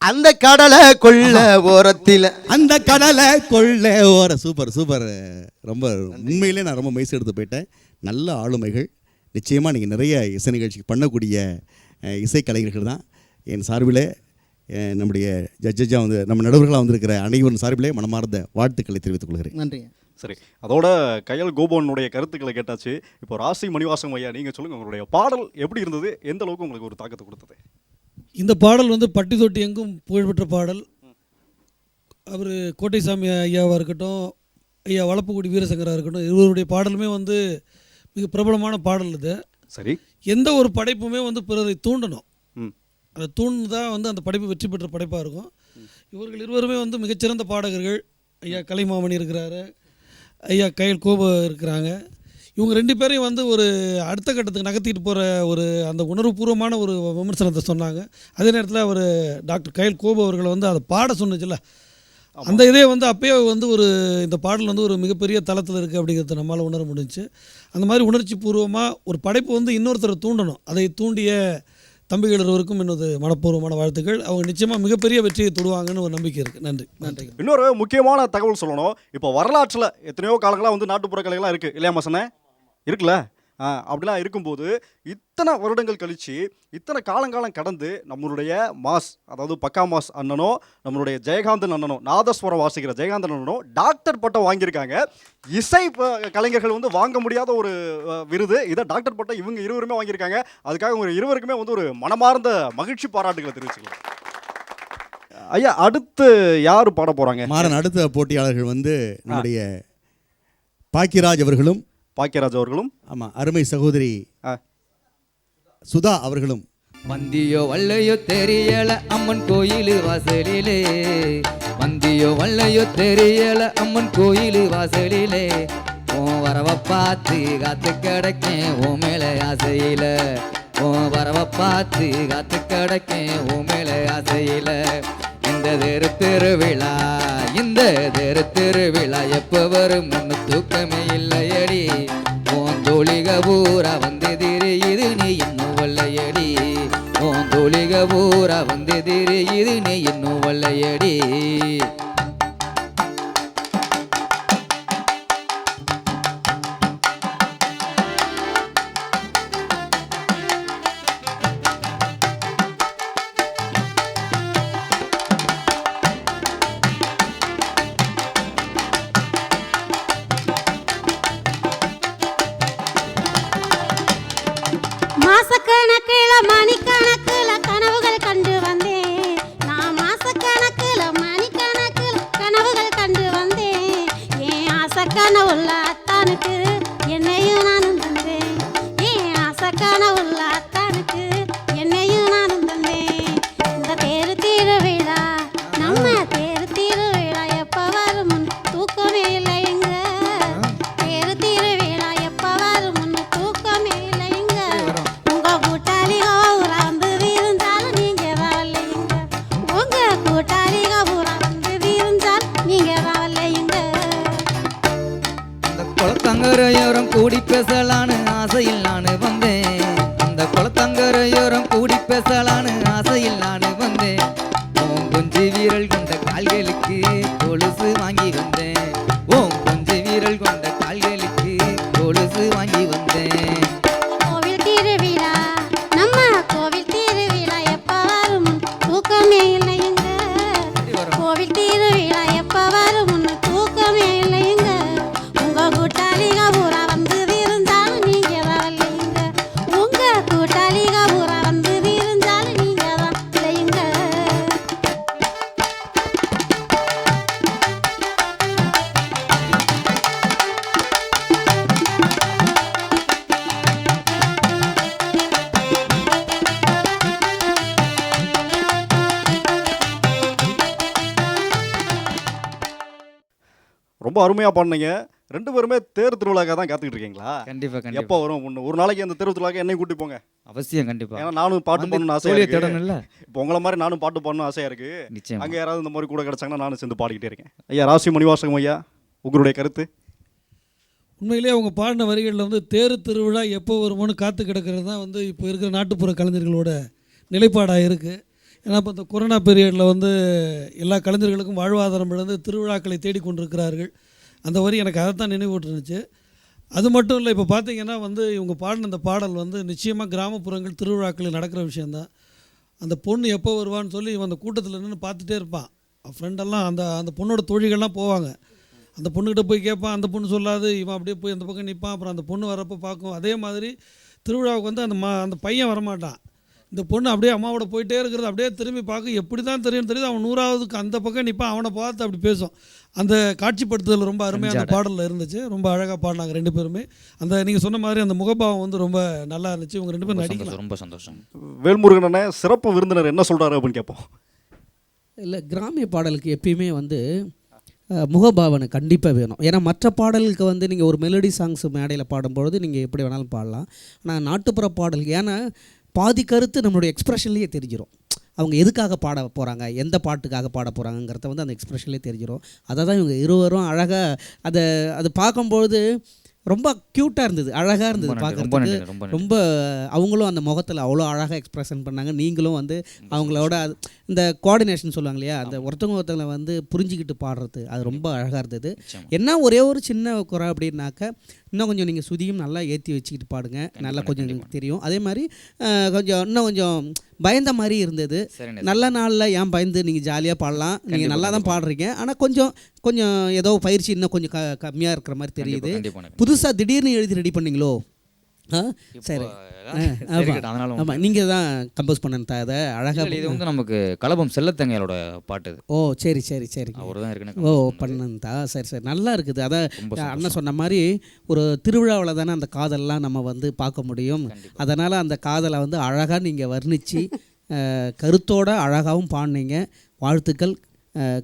அந்த கடலை கொள்ள ஓரத்தில், அந்த கடலை கொள்ள ஓர. Super super. ரொம்ப உண்மையிலே நான் ரொம்ப மெய்ஸ் எடுத்து போயிட்டேன். நல்ல ஆளுமைகள். நிச்சயமாக நீங்கள் நிறைய இசை நிகழ்ச்சிக்கு பண்ணக்கூடிய இசைக்கலைஞர்கள் தான். என் சார்பிலே நம்முடைய ஜட்ஜாக வந்து நம்ம நடுவர்களாக வந்திருக்கிற அனைவரும் சார்பிலே மனமார்ந்த வாழ்த்துக்களை தெரிவித்துக் கொள்கிறேன். நன்றி. சரி, அதோட கயல் கோபனுடைய கருத்துக்களை கேட்டாச்சு. இப்போ ராசி மணிவாசகம் ஐயா, நீங்கள் சொல்லுங்கள், உங்களுடைய பாடல் எப்படி இருந்தது? எந்த அளவுக்கு உங்களுக்கு ஒரு தாக்கத்தை கொடுத்தது? இந்த பாடல் வந்து பட்டி தொட்டி எங்கும் புகழ்பெற்ற பாடல். அவர் கோட்டைசாமி ஐயாவாக இருக்கட்டும், ஐயா வளப்புக்குடி வீரசங்கராக இருக்கட்டும், இவருடைய பாடலுமே வந்து மிக பிரபலமான பாடல் இது. சரி, எந்த ஒரு படைப்புமே வந்து பிறரை தூண்டணும். அதை தூண்டு தான் வந்து அந்த படைப்பு வெற்றி பெற்ற படைப்பாக இருக்கும். இவர்கள் இருவருமே வந்து மிகச்சிறந்த பாடகர்கள். ஐயா கலைமாமணி இருக்கிறாரு, ஐயா கயல் கோபு இருக்கிறாங்க. இவங்க 2 பேரையும் வந்து ஒரு அடுத்த கட்டத்துக்கு நகர்த்திட்டு போகிற ஒரு அந்த உணர்வுபூர்வமான ஒரு விமர்சனத்தை சொன்னாங்க. அதே நேரத்தில் அவர் டாக்டர் கயல் கோபு அவர்களை வந்து அதை பாட சொன்னுச்சுல்ல, அந்த இதே வந்து அப்பயே வந்து ஒரு இந்த பாடல் வந்து ஒரு மிகப்பெரிய தளத்தில் இருக்குது அப்படிங்கிறத நம்மளால் உணர முடிஞ்சுச்சு. அந்த மாதிரி உணர்ச்சி பூர்வமாக ஒரு படைப்பு வந்து இன்னொருத்தரை தூண்டணும். அதை தூண்டிய தம்பிகள் இருவருக்கும் என்னது மனப்பூர்வமான வாழ்த்துக்கள். அவங்க நிச்சயமாக மிகப்பெரிய வெற்றியை தொடுவாங்கன்னு ஒரு நம்பிக்கை இருக்குது. நன்றி. நன்றி. இன்னொரு முக்கியமான தகவல் சொல்லணும். இப்போ வரலாற்றில் எத்தனையோ காலங்களாக வந்து நாட்டுப்புற கலைகள்லாம் இருக்குது இல்லையா மசனே? இருக்குல்ல? அப்படிலாம் இருக்கும்போது இத்தனை வருடங்கள் கழித்து இத்தனை காலங்காலம் கடந்து நம்மளுடைய மாஸ், அதாவது பக்கா மாஸ் அண்ணனோ, நம்மளுடைய ஜெயகாந்தன் அண்ணனோ, நாதஸ்வரம் வாசிக்கிற ஜெயகாந்தன் அண்ணனோ டாக்டர் பட்டம் வாங்கியிருக்காங்க. இசை கலைஞர்கள் வந்து வாங்க முடியாத ஒரு விருது. இதை டாக்டர் பட்டம் இவங்க இருவருமே வாங்கியிருக்காங்க. அதுக்காக உங்க இருவருக்குமே வந்து ஒரு மனமார்ந்த மகிழ்ச்சி பாராட்டுகளை தெரிவிச்சுக்கலாம். ஐயா, அடுத்து யார் பாட போகிறாங்க? மாறன் அடுத்த போட்டியாளர்கள் வந்து நம்முடைய பாக்கியராஜ் அவர்களும், பாக்கியராஜ் அவர்களும், ஆமாம் அருமை சகோதரி சுதா அவர்களும். வந்தியோ வல்லையோ தெரியல அம்மன் கோயில் வாசலிலே, வந்தியோ வல்லையோ தெரியல அம்மன் கோயில் வாசலிலே, உன் வரவ பார்த்து காத்து கிடக்கேன் உன் மேல ஆசையில, உன் வரவ பார்த்து காத்து கிடக்கேன் உன் மேல ஆசையில. இந்த திருவிழா, இந்த திருவிழா எப்ப வரும் முன்னு தூக்கமே இல்லையடி, உன் தோழிக பூரா வந்து திரியுது நீ இன்னும் வல்லையடி, உன் தோழிக பூரா வந்து திரியுது நீ இன்னும் வல்லையடி. மாசக்கணக்கில மணிக்கணக்கில கனவுகள் கண்டு வந்தேன். நான் மாசக்கணக்கில மணிக்கணக்கில கனவுகள் கண்டு வந்தேன். என் ஆசக்கனவுள்ள அத்தானுக்கு என்னையும் நானும் தந்தேன். என் ஆசக்கனவுள்ள அத்தானுக்கு என்னையும் நானும் தந்தேன். இந்த திருவிழா, நம்ம திருவிழா எப்ப வரும் தூக்கமே இல்லை எங்க குளத்தங்கரையோரம் கூடி பேசலான்னு ஆசையில் நான் வந்தேன். அந்த குளத்தங்கரையோரம் கூடி பேசலான்னு ஆசையில் நான் வந்தேன். உன் கொஞ்சி வீரல் கொண்ட கால்களுக்கு கொலுசு வாங்கி வந்தேன். உன் கொஞ்சி வீரல் கொண்ட கால்களுக்கு கொலுசு வாங்கி வந்தேன். கோவில் திருவிழா நம்ம கோவில் திருவிழா எப்ப வரும் தூக்கமே இல்லைங்க. கோவில் திருவிழா எப்ப வரும் தூக்கமே இல்லைங்க. உங்க கூட்டாளிக பூரா வந்து விருந்தாலும் நீங்க வரலைங்க. உங்க கூட்டாளிக பூரா வந்து விருந்தாலும் நீங்க தான் இல்லைங்க. ரொம்ப அருமையா பாடுனீங்க. ரெண்டு பேருமே தேர் திருவிழாக்காக தான் காத்துக்கிட்டு இருக்கீங்களா? கண்டிப்பா எப்போ கண்டிப்பா வரும்? ஒரு நாளைக்கு அந்த தேர் திருவிழாக்கு என்னை கூட்டி போங்க. அவசியம் கண்டிப்பா. ஏன்னா நானும் பாட்டு வந்து பாடணும்னு ஆசையா தோழியை இருக்கு. தேடணும்ல. இப்போ உங்களை மாதிரி நானும் பாட்டு பாடணும்னு ஆசையா இருக்கு. நிச்சயம். அங்கே யாராவது இந்த மாதிரி கூட கிடைச்சாங்கன்னா நானும் சேர்ந்து பாடிக்கிட்டே இருக்கேன். ஐயா ராசி மணிவாசகம் ஐயா, உங்களுடைய கருத்து? உண்மையிலேயே அவங்க பாடின வரிகளில் வந்து தேர் திருவிழா எப்போ வருமோன்னு காத்து கிடக்கிறது தான் வந்து இப்போ இருக்கிற நாட்டுப்புற கலைஞர்களோட நிலைப்பாடாக இருக்குது. ஏன்னா இப்போ இந்த கொரோனா பீரியடில் வந்து எல்லா கலைஞர்களுக்கும் வாழ்வாதாரம் இழந்து திருவிழாக்களை தேடிக்கொண்டிருக்கிறார்கள். அந்த வரி எனக்கு அதை தான் நினைவூட்டுனுச்சு. அது மட்டும் இல்லை, இப்போ பார்த்தீங்கன்னா வந்து இவங்க பாடின அந்த பாடல் வந்து நிச்சயமாக கிராமப்புறங்கள் திருவிழாக்களில் நடக்கிற விஷயந்தான். அந்த பொண்ணு எப்போ வருவான்னு சொல்லி இவன் அந்த கூட்டத்தில் நின்று பார்த்துட்டே இருப்பான். ஃப்ரெண்டெல்லாம் அந்த அந்த பொண்ணோட தோழிகள்லாம் போவாங்க. அந்த பொண்ணுக்கிட்ட போய் கேட்பான், அந்த பொண்ணு சொல்லாது, இவன் அப்படியே போய் அந்த பக்கம் நிற்பான். அப்புறம் அந்த பொண்ணு வரப்போ பார்க்கும். அதே மாதிரி திருவிழாவுக்கு வந்து அந்த பையன் வரமாட்டான். இந்த பொண்ணு அப்படியே அம்மாவோட போயிட்டே இருக்கிறது அப்படியே திரும்பி பார்க்கும். எப்படி தான் தெரியுது, அவன் 100வதுக்கு அந்த பக்கம் நிற்பான். அவனை பார்த்து அப்படி பேசும். அந்த காட்சிப்படுத்துதல் ரொம்ப அருமையாக அந்த பாடலில் இருந்துச்சு. ரொம்ப அழகாக பாடினாங்க ரெண்டு பேருமே. அந்த நீங்கள் சொன்ன மாதிரி அந்த முகபாவம் வந்து ரொம்ப நல்லா இருந்துச்சு. இவங்க ரெண்டு பேரும் நடிக்கலாம். ரொம்ப சந்தோஷம். வேல்முருகன் அண்ணே, சிறப்பு விருந்தினர் என்ன சொல்றாரு அப்படின்னு கேட்போம். இல்லை, கிராமிய பாடலுக்கு எப்பயுமே வந்து முகபாவனை கண்டிப்பாக வேணும். ஏன்னா மற்ற பாடலுக்கு வந்து நீங்கள் ஒரு மெலடி சாங்ஸ் மேடையில் பாடும்பொழுது நீங்கள் எப்படி வேணாலும் பாடலாம். ஆனால் நாட்டுப்புற பாடலுக்கு ஏன்னா பாதி கருத்து நம்மளுடைய எக்ஸ்ப்ரெஷன்லேயே தெரிஞ்சிடும். அவங்க எதுக்காக பாட போகிறாங்க, எந்த பாட்டுக்காக பாட போகிறாங்கிறத வந்து அந்த எக்ஸ்ப்ரெஷன்லேயே தெரிஞ்சிடும். அதை தான் இவங்க இருவரும் அழகாக அதை பார்க்கும்பொழுது ரொம்ப க்யூட்டாக இருந்தது, அழகாக இருந்தது பார்க்குறதுக்கு. ரொம்ப அவங்களும் அந்த முகத்தில் அவ்வளோ அழகாக எக்ஸ்ப்ரெஷன் பண்ணாங்க. நீங்களும் வந்து அவங்களோட இந்த கோஆர்டினேஷன் சொல்லுவாங்க இல்லையா, அந்த ஒருத்தவங்களை வந்து புரிஞ்சிக்கிட்டு பாடுறது அது ரொம்ப அழகாக இருந்தது. என்ன ஒரே ஒரு சின்ன குறை அப்படின்னாக்க, இன்னும் கொஞ்சம் நீங்கள் சுதியும் நல்லா ஏற்றி வச்சுக்கிட்டு பாடுங்க, நல்லா கொஞ்சம் தெரியும். அதே மாதிரி இன்னும் கொஞ்சம் பயந்த மாதிரி இருந்தது. நல்ல நாளில் ஏன் பயந்து, நீங்கள் ஜாலியாக பாடலாம், நீங்கள் நல்லா தான் பாடுறீங்க. ஆனால் கொஞ்சம் ஏதோ பயிற்சி இன்னும் கொஞ்சம் கம்மியாக இருக்கிற மாதிரி தெரியுது. புதுசாக திடீர்னு எழுதி ரெடி பண்ணீங்களோ? சரி, ஆமாம், நீங்கள் தான் கம்போஸ் பண்ண அதை அழகாக. இது வந்து நமக்கு கலபம் செல்லத்தங்கையோட பாட்டு. ஓ சரி சரி சரி, அவர் தான் இருக்கு. ஓ பண்ணதா, சரி சரி, நல்லா இருக்குது. அதான் அண்ணன் சொன்ன மாதிரி ஒரு திருவிழாவில் தானே அந்த காதல்லாம் நம்ம வந்து பார்க்க முடியும். அதனால் அந்த காதலை வந்து அழகாக நீங்கள் வர்ணித்து கருத்தோட அழகாகவும் பாடினீங்க. வாழ்த்துக்கள்.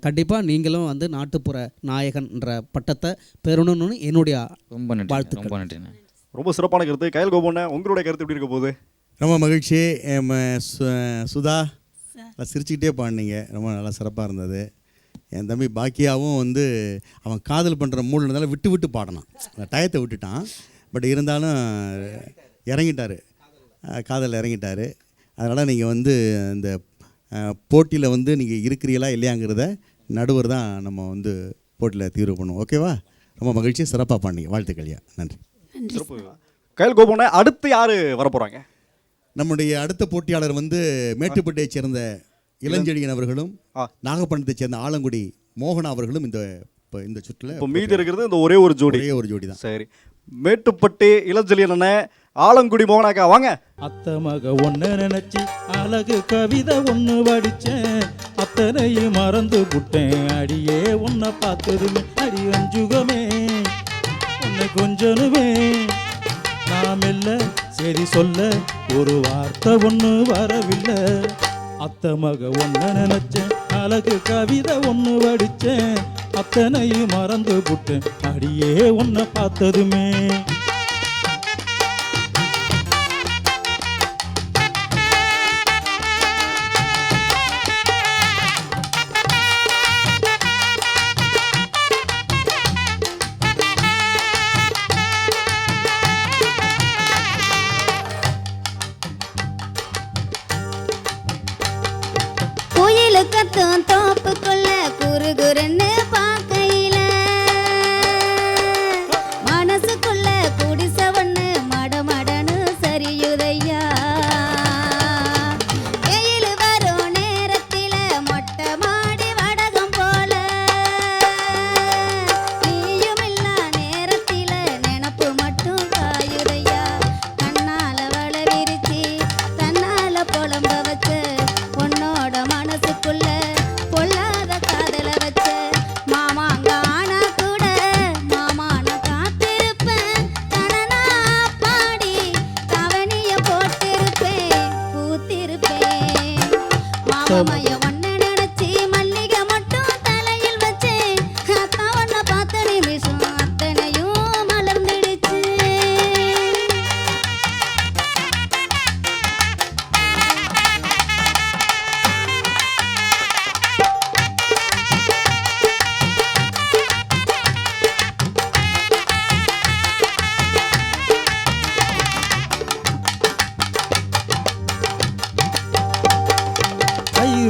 கண்டிப்பாக நீங்களும் வந்து நாட்டுப்புற நாயகன்ற பட்டத்தை பெறணும்னு என்னுடைய வாழ்த்துக்கள். ரொம்ப நன்றி. ரொம்ப சிறப்பான கருத்து. கையல் கோபண்ணே, உங்களுடைய கருத்து எப்படி இருக்க போகுது? ரொம்ப மகிழ்ச்சி. சுதா சிரிச்சுக்கிட்டே பாடினீங்க, ரொம்ப நல்லா சிறப்பாக இருந்தது. என் தம்பி பாக்கியாவும் வந்து அவன் காதல் பண்ணுற மூடு இருந்தாலும் விட்டு பாடினான், டயத்தை விட்டுட்டான். பட் இருந்தாலும் இறங்கிட்டார், காதலில் இறங்கிட்டார். அதனால் நீங்கள் வந்து இந்த போட்டியில் வந்து நீங்கள் இருக்கிறீங்களா இல்லையாங்கிறத நடுவர் தான் நம்ம வந்து போட்டியில் தீர்வு பண்ணுவோம். ஓகேவா? ரொம்ப மகிழ்ச்சி, சிறப்பாக பாடினீங்க. வாழ்த்துக்கள்யா, நன்றி. சிறப்பு. கையல் கோபண்ணே, அடுத்து யார் வரப்போகிறாங்க? நம்முடைய அடுத்த போட்டியாளர் வந்து மேட்டுப்பட்டியைச் சேர்ந்த இளஞ்செழியன் அவர்களும் நாகப்பட்டினத்தைச் சேர்ந்த ஆலங்குடி மோகனா அவர்களும் இந்த சுற்றில். இப்போ மீதி இருக்கிறது இந்த ஒரே ஒரு ஜோடி தான். சரி, மேட்டுப்பட்டி இளஞ்செழியன் அண்ணே, ஆலங்குடி மோகனாக்கா வாங்க. அத்த மக ஒன்று நினைச்சி அழகு கவிதை ஒன்று வடிச்சேன், அத்தனையும் மறந்து புட்டேன். அடியே உன்னை பார்த்ததுமே அடி அஞ்சுகமே, உன்னை கொஞ்சனுமே, நாம் இல்ல சரி சொல்ல ஒரு வார்த்தை ஒன்று வரவில்லை. அத்த மக ஒன்று நினைச்சேன், அழகு கவிதை ஒன்று வடிச்சேன், அத்தனையும் மறந்து புட்டேன். அடியே உன்னை பார்த்ததுமே.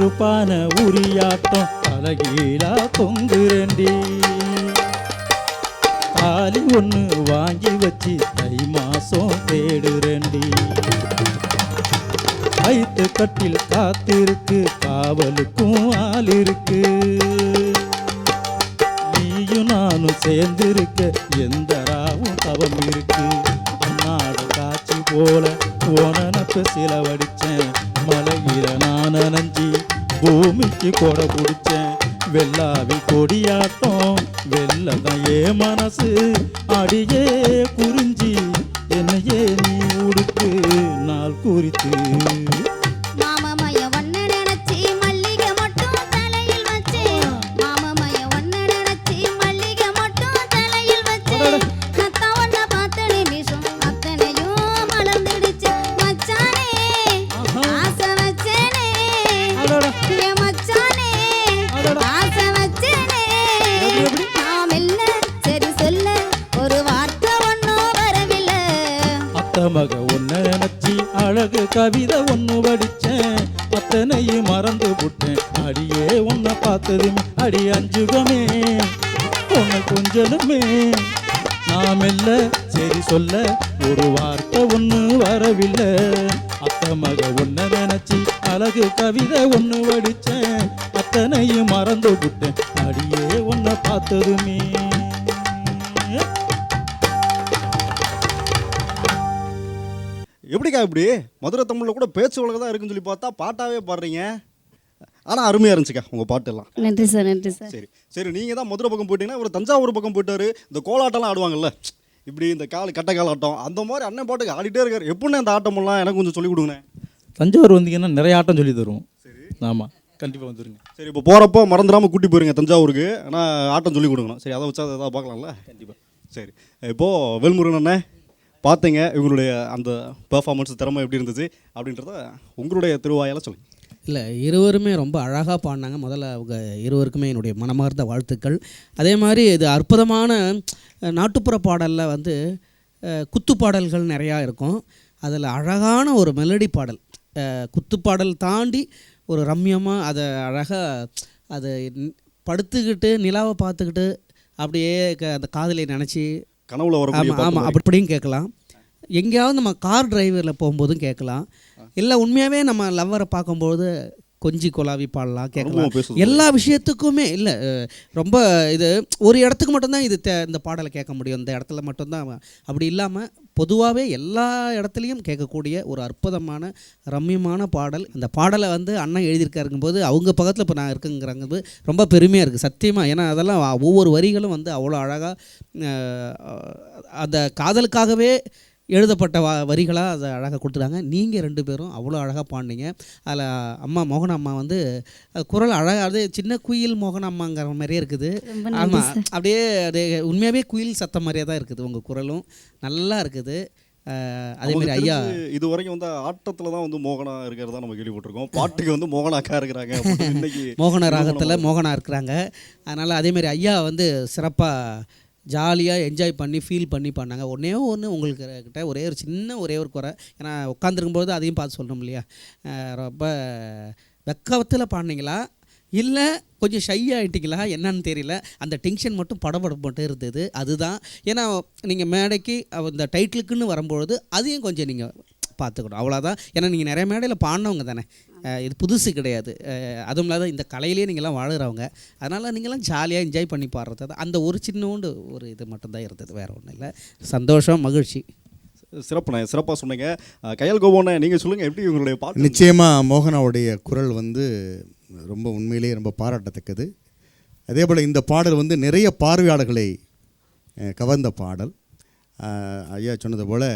நெருப்பான உரியாட்டம் அழகீழா தொங்குறேண்டி. தாலி ஒன்று வாங்கி வச்சு தை மாசம் தேடுறேண்டி. ஐத்து கட்டில் காத்திருக்கு காவலுக்கும் ஆள் இருக்கு. நீயும் நானும் சேர்ந்திருக்க எந்த ராவும் தவம் இருக்கு. அன்னாடு காட்சி போல ஓனனப்ப சிலவடிச்சேன். மலையில நான் நனைஞ்சி பூமிக்கு கொடை பிடிச்சேன். வெள்ளாவி கொடியாட்டம் வெள்ளதான் ஏ மனசு அடியே குறிஞ்சி என்னையே நீ உடுத்து நாள் குறித்து. மாமமய ஒன்ன நினைச்சி மல்லிகை மட்டும் தலையில் வச்சு. மாமமய ஒன்ன நினைச்சி மல்லிகை மட்டும் தலையில் வச்சு. அத்தா ஒன்ன பார்த்த நிமிஷம் அத்தனையும் மலர்ந்துடுச்சு. மச்சானே ஆசை வச்சேனே என் மச்சானே ஆசை வச்சேனே. நாம் இல்ல சரி சொல்ல ஒரு வார்த்தை ஒன்னும் வரவில்லை. அத்த மக ஒன்ன நினைச்சி அழகு கவிதை ஒன்று வடிச்சேன். அத்தனையும் மறந்து விட்டேன் அடியே உன்னை பார்த்ததுமே அடி அஞ்சுகமே உன்னை கொஞ்சலுமே. நாம் இல்ல சரி சொல்ல ஒரு வார்த்தை ஒன்று வரவில்லை. அத்த மக ஒன்ன நினைச்சி அழகு கவிதை ஒன்று வடிச்சேன். அத்தனையும் மறந்து விட்டேன் அடியே உன்னை பார்த்ததுமே. எப்படிக்கா இப்படி மதுரை தமிழில் கூட பேச்சு உலக தான் இருக்குன்னு சொல்லி பார்த்தா பாட்டாவே பாடுறீங்க. ஆனால் அருமையாக இருந்துச்சுக்கா உங்கள் பாட்டெல்லாம். நன்றி சார் நன்றி சார். சரி சரி, நீங்கள் தான் மதுரை பக்கம் போயிட்டீங்கன்னா ஒரு தஞ்சாவூர் பக்கம் போயிட்டாரு. இந்த கோலாட்டம்லாம் ஆடுவாங்கல்ல, இப்படி இந்த கட்டை காலாட்டம், அந்த மாதிரி அண்ணன் பாட்டுக்கு ஆடிட்டே இருக்காரு. எப்படின்னு அந்த ஆட்டமெல்லாம் எனக்கு கொஞ்சம் சொல்லிக் கொடுங்க. தஞ்சாவூர் வந்தீங்கன்னா நிறைய ஆட்டம் சொல்லி தருவோம். ஆமாம், கண்டிப்பாக வந்துடுங்க. சரி, இப்போ போகிறப்போ மறந்துடாமல் கூட்டி போயிருங்க தஞ்சாவூருக்கு. ஆனால் ஆட்டம் சொல்லி கொடுக்கணும். சரி, அதை வச்சா அதை ஏதாவது பார்க்கலாம்ல. கண்டிப்பாக. சரி, இப்போது வேல்முருகன் அண்ணன் பார்த்தீங்க இவங்களுடைய அந்த பெர்ஃபார்மன்ஸ் திறமை எப்படி இருந்துச்சு அப்படின்றத உங்களுடைய திருவாயால் சொல்லுங்கள். இல்லை, இருவருமே ரொம்ப அழகாக பாடினாங்க. முதல்ல அவங்க இருவருக்குமே என்னுடைய மனமார்ந்த வாழ்த்துக்கள். அதே மாதிரி இது அற்புதமான நாட்டுப்புற பாடலில் வந்து குத்து பாடல்கள் நிறையா இருக்கும். அதில் அழகான ஒரு மெலடி பாடல், குத்து பாடல் தாண்டி ஒரு ரம்யமாக அதை அழகாக அதை படுத்துக்கிட்டு நிலாவை பார்த்துக்கிட்டு அப்படியே அந்த காதலை நினச்சி கனவுல வரக்கூடிய ஆமாம் ஆமாம் அப்படியும் கேட்கலாம். எங்கேயாவது நம்ம கார் டிரைவரில் போகும்போதும் கேட்கலாம். இல்லை உண்மையாகவே நம்ம லவ்வரை பார்க்கும்போது கொஞ்சி கொலாவி பாடலாம், கேட்கலாம். எல்லா விஷயத்துக்குமே இல்லை, ரொம்ப இது ஒரு இடத்துக்கு மட்டும்தான் இது இந்த பாடலை கேட்க முடியும், இந்த இடத்துல மட்டும்தான். அப்படி இல்லாமல் பொதுவாகவே எல்லா இடத்துலையும் கேட்கக்கூடிய ஒரு அற்புதமான ரம்யமான பாடல். அந்த பாடலை வந்து அண்ணன் எழுதியிருக்காருங்கும்போது அவங்க பக்கத்தில் இப்போ நான் இருக்குங்கிறாங்க ரொம்ப பெருமையாக இருக்குது சத்தியமாக. ஏன்னா அதெல்லாம் ஒவ்வொரு வரிகளும் வந்து அவ்வளோ அழகாக அந்த காதலுக்காகவே எழுதப்பட்ட வரிகளாக அதை அழகாக கொடுத்துட்டாங்க. நீங்கள் ரெண்டு பேரும் அவ்வளோ அழகாக பாடினீங்க. அதில் அம்மா மோகன அம்மா வந்து குரல் அழகாக, அது சின்ன குயில் மோகன அம்மாங்கிற மாதிரியே இருக்குது. ஆமாம், அப்படியே அது உண்மையாகவே குயில் சத்தம் மாதிரியே தான் இருக்குது. உங்கள் குரலும் நல்லா இருக்குது. அதே மாதிரி ஐயா இது வரைக்கும் வந்து ஆட்டத்தில் தான் வந்து மோகனா இருக்கிறதா நம்ம கேள்விப்பட்டிருக்கோம். பாட்டுக்கு வந்து மோகனா அக்கா இருக்கிறாங்க, இன்னைக்கு மோகன ராகத்தில் மோகனா இருக்கிறாங்க. அதனால் அதே மாதிரி ஐயா வந்து சிறப்பாக ஜாலியாக என்ஜாய் பண்ணி ஃபீல் பண்ணி பண்ணாங்க. ஒன்றே உங்களுக்கு கிட்ட ஒரே ஒரு குறை, ஏன்னா உட்காந்துருக்கும்போது அதையும் பார்த்து சொல்லணும் இல்லையா, ரொம்ப வெக்கத்தில் பாடினீங்களா இல்லை கொஞ்சம் ஷை ஆகிட்டிங்களா என்னன்னு தெரியல. அந்த டென்ஷன் மட்டும் படபடப்பு மட்டும் இருந்தது. அதுதான், ஏன்னா நீங்கள் மேடைக்கு அந்த டைட்டிலுக்குன்னு வரும்பொழுது அதையும் கொஞ்சம் நீங்கள் பார்த்துக்கணும், அவ்வளோதான். ஏன்னா நீங்கள் நிறைய மேடையில் பாடினவங்க தானே, இது புதுசு கிடையாது. அதுவும் இல்லாத இந்த கலையிலேயே நீங்கள்லாம் வாழுறவங்க. அதனால் நீங்கள்லாம் ஜாலியாக என்ஜாய் பண்ணி பாடுறது தான். அந்த ஒரு சின்னோண்டு ஒரு இது மட்டும்தான் இருந்தது, வேறு ஒன்றும் இல்லை. சந்தோஷம், மகிழ்ச்சி. சிறப்புண்ணே, சிறப்பாக சொன்னீங்க. கையல் கோபண்ணே, நீங்கள் சொல்லுங்கள் எப்படி உங்களுடைய பாட்டு? நிச்சயமாக மோகனாவுடைய குரல் வந்து ரொம்ப உண்மையிலேயே ரொம்ப பாராட்டத்தக்கது. அதே போல் இந்த பாடல் வந்து நிறைய பார்வையாளர்களை கவர்ந்த பாடல். ஐயா சொன்னது போல்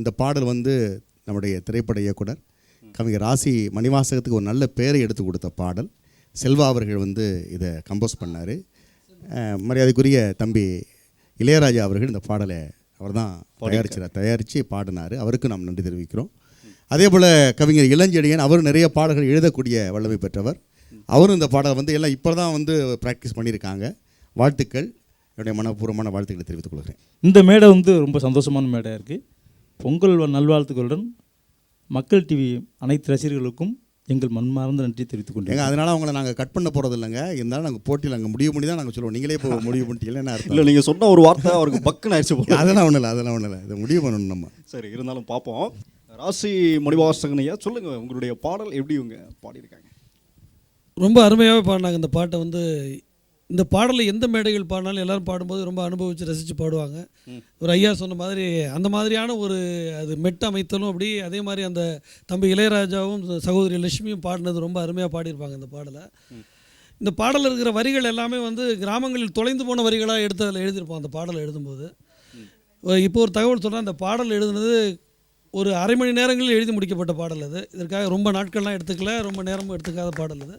இந்த பாடல் வந்து நம்முடைய திரைப்பட இயக்குனர் கவிஞர் ராசி மணிவாசகத்துக்கு ஒரு நல்ல பேரை எடுத்து கொடுத்த பாடல். செல்வா அவர்கள் வந்து இதை கம்போஸ் பண்ணார். மரியாதைக்குரிய தம்பி இளையராஜா அவர்கள் இந்த பாடலை அவர் தான் தயாரித்து பாடினார். அவருக்கு நாம் நன்றி தெரிவிக்கிறோம். அதே போல் கவிஞர் இளஞ்செழியன் அவர் நிறைய பாடல்கள் எழுதக்கூடிய வல்லமை பெற்றவர். அவரும் இந்த பாடலை வந்து எல்லாம் இப்போ தான் வந்து ப்ராக்டிஸ் பண்ணியிருக்காங்க. வாழ்த்துக்கள், என்னுடைய மனப்பூர்வமான வாழ்த்துக்களை தெரிவித்துக் கொள்கிறேன். இந்த மேடை வந்து ரொம்ப சந்தோஷமான மேடையாக இருக்குது. பொங்கல் நல்வாழ்த்துக்களுடன் மக்கள் டிவி அனைத்து ரசிகர்களுக்கும் எங்கள் மன்மார்ந்த நன்றி தெரிவித்துக் ஏங்க கொண்டேன். அதனால் அவங்கள நாங்கள் கட் பண்ண போகிறது இல்லைங்க. இருந்தாலும் நாங்கள் போட்டியில் அங்கே முடிவு பண்ணி தான் நாங்கள் சொல்லுவோம். நீங்களே இப்போ முடிவு பண்ணிட்டீங்களா என்ன இல்லை அர்த்தம்? நீங்கள் சொன்ன ஒரு வார்த்தை அவருக்கு பக்குன்னு ஆயிடுச்சு போல. அதெல்லாம் ஒன்றும் இல்லை இதை முடிவு பண்ணணும் நம்ம. சரி, இருந்தாலும் பார்ப்போம். ராசி மணிவாசகன் ஐயா, சொல்லுங்கள் உங்களுடைய பாடல் எப்படி இவங்க பாடியிருக்காங்க? ரொம்ப அருமையாகவே பாடினாங்க இந்த பாட்டை. வந்து இந்த பாடலை எந்த மேடைகள் பாடினாலும் எல்லாரும் பாடும்போது ரொம்ப அனுபவித்து ரசித்து பாடுவாங்க. ஒரு ஐயா சொன்ன மாதிரி அந்த மாதிரியான ஒரு அது மெட்டு அமைத்தலும் அப்படி, அதே மாதிரி அந்த தம்பி இளையராஜாவும் சகோதரி லட்சுமியும் பாடினது ரொம்ப அருமையாக பாடியிருப்பாங்க இந்த பாடலை. இந்த பாடலில் இருக்கிற வரிகள் எல்லாமே வந்து கிராமங்களில் தொலைந்து போன வரிகளாக எடுத்து அதில் எழுதியிருப்போம் அந்த பாடலை எழுதும்போது. இப்போ ஒரு தகவல் சொல்கிறேன், அந்த பாடல் எழுதுனது ஒரு அரை மணி நேரங்களில் எழுதி முடிக்கப்பட்ட பாடல் அது. இதற்காக ரொம்ப நாட்கள்லாம் எடுத்துக்கல, ரொம்ப நேரமும் எடுத்துக்காத பாடல் அது.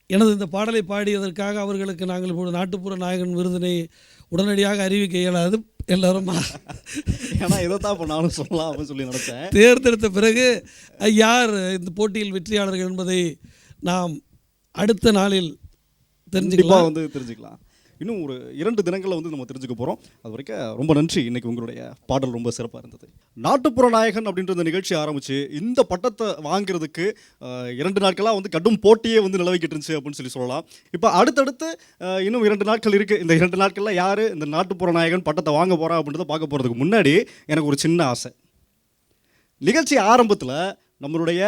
எனது இந்த பாடலை பாடியதற்காக அவர்களுக்கு நாங்கள் இப்போது நாட்டுப்புற நாயகன் விருதினை உடனடியாக அறிவிக்க இயலாது. எல்லாரும் ஏன்னா இதைத்தான் இப்போ நானும் சொல்லலாம் அப்படின்னு சொல்லி நினச்சேன். தேர்ந்தெடுத்த பிறகு யார் இந்த போட்டியில் வெற்றியாளர்கள் என்பதை நாம் அடுத்த நாளில் கண்டிப்பாக வந்து தெரிஞ்சுக்கலாம். இன்னும் ஒரு 2 தினங்களில் வந்து நம்ம தெரிஞ்சுக்க போகிறோம். அது வரைக்கும் ரொம்ப நன்றி. இன்றைக்கி உங்களுடைய பாடல் ரொம்ப சிறப்பாக இருந்தது. நாட்டுப்புற நாயகன் அப்படின்ற இந்த நிகழ்ச்சி ஆரம்பித்து இந்த பட்டத்தை வாங்கிறதுக்கு 2 நாட்களாக வந்து கடும் போட்டியே வந்து நிலவிக்கிட்டு இருந்துச்சு அப்படின்னு சொல்லலாம். இப்போ அடுத்தடுத்து இன்னும் 2 நாட்கள் இருக்குது. இந்த 2 நாட்களில் யார் இந்த நாட்டுப்புற நாயகன் பட்டத்தை வாங்க போகிறா அப்படின்றத பார்க்க போகிறதுக்கு முன்னாடி எனக்கு ஒரு சின்ன ஆசை. நிகழ்ச்சி ஆரம்பத்தில் நம்மளுடைய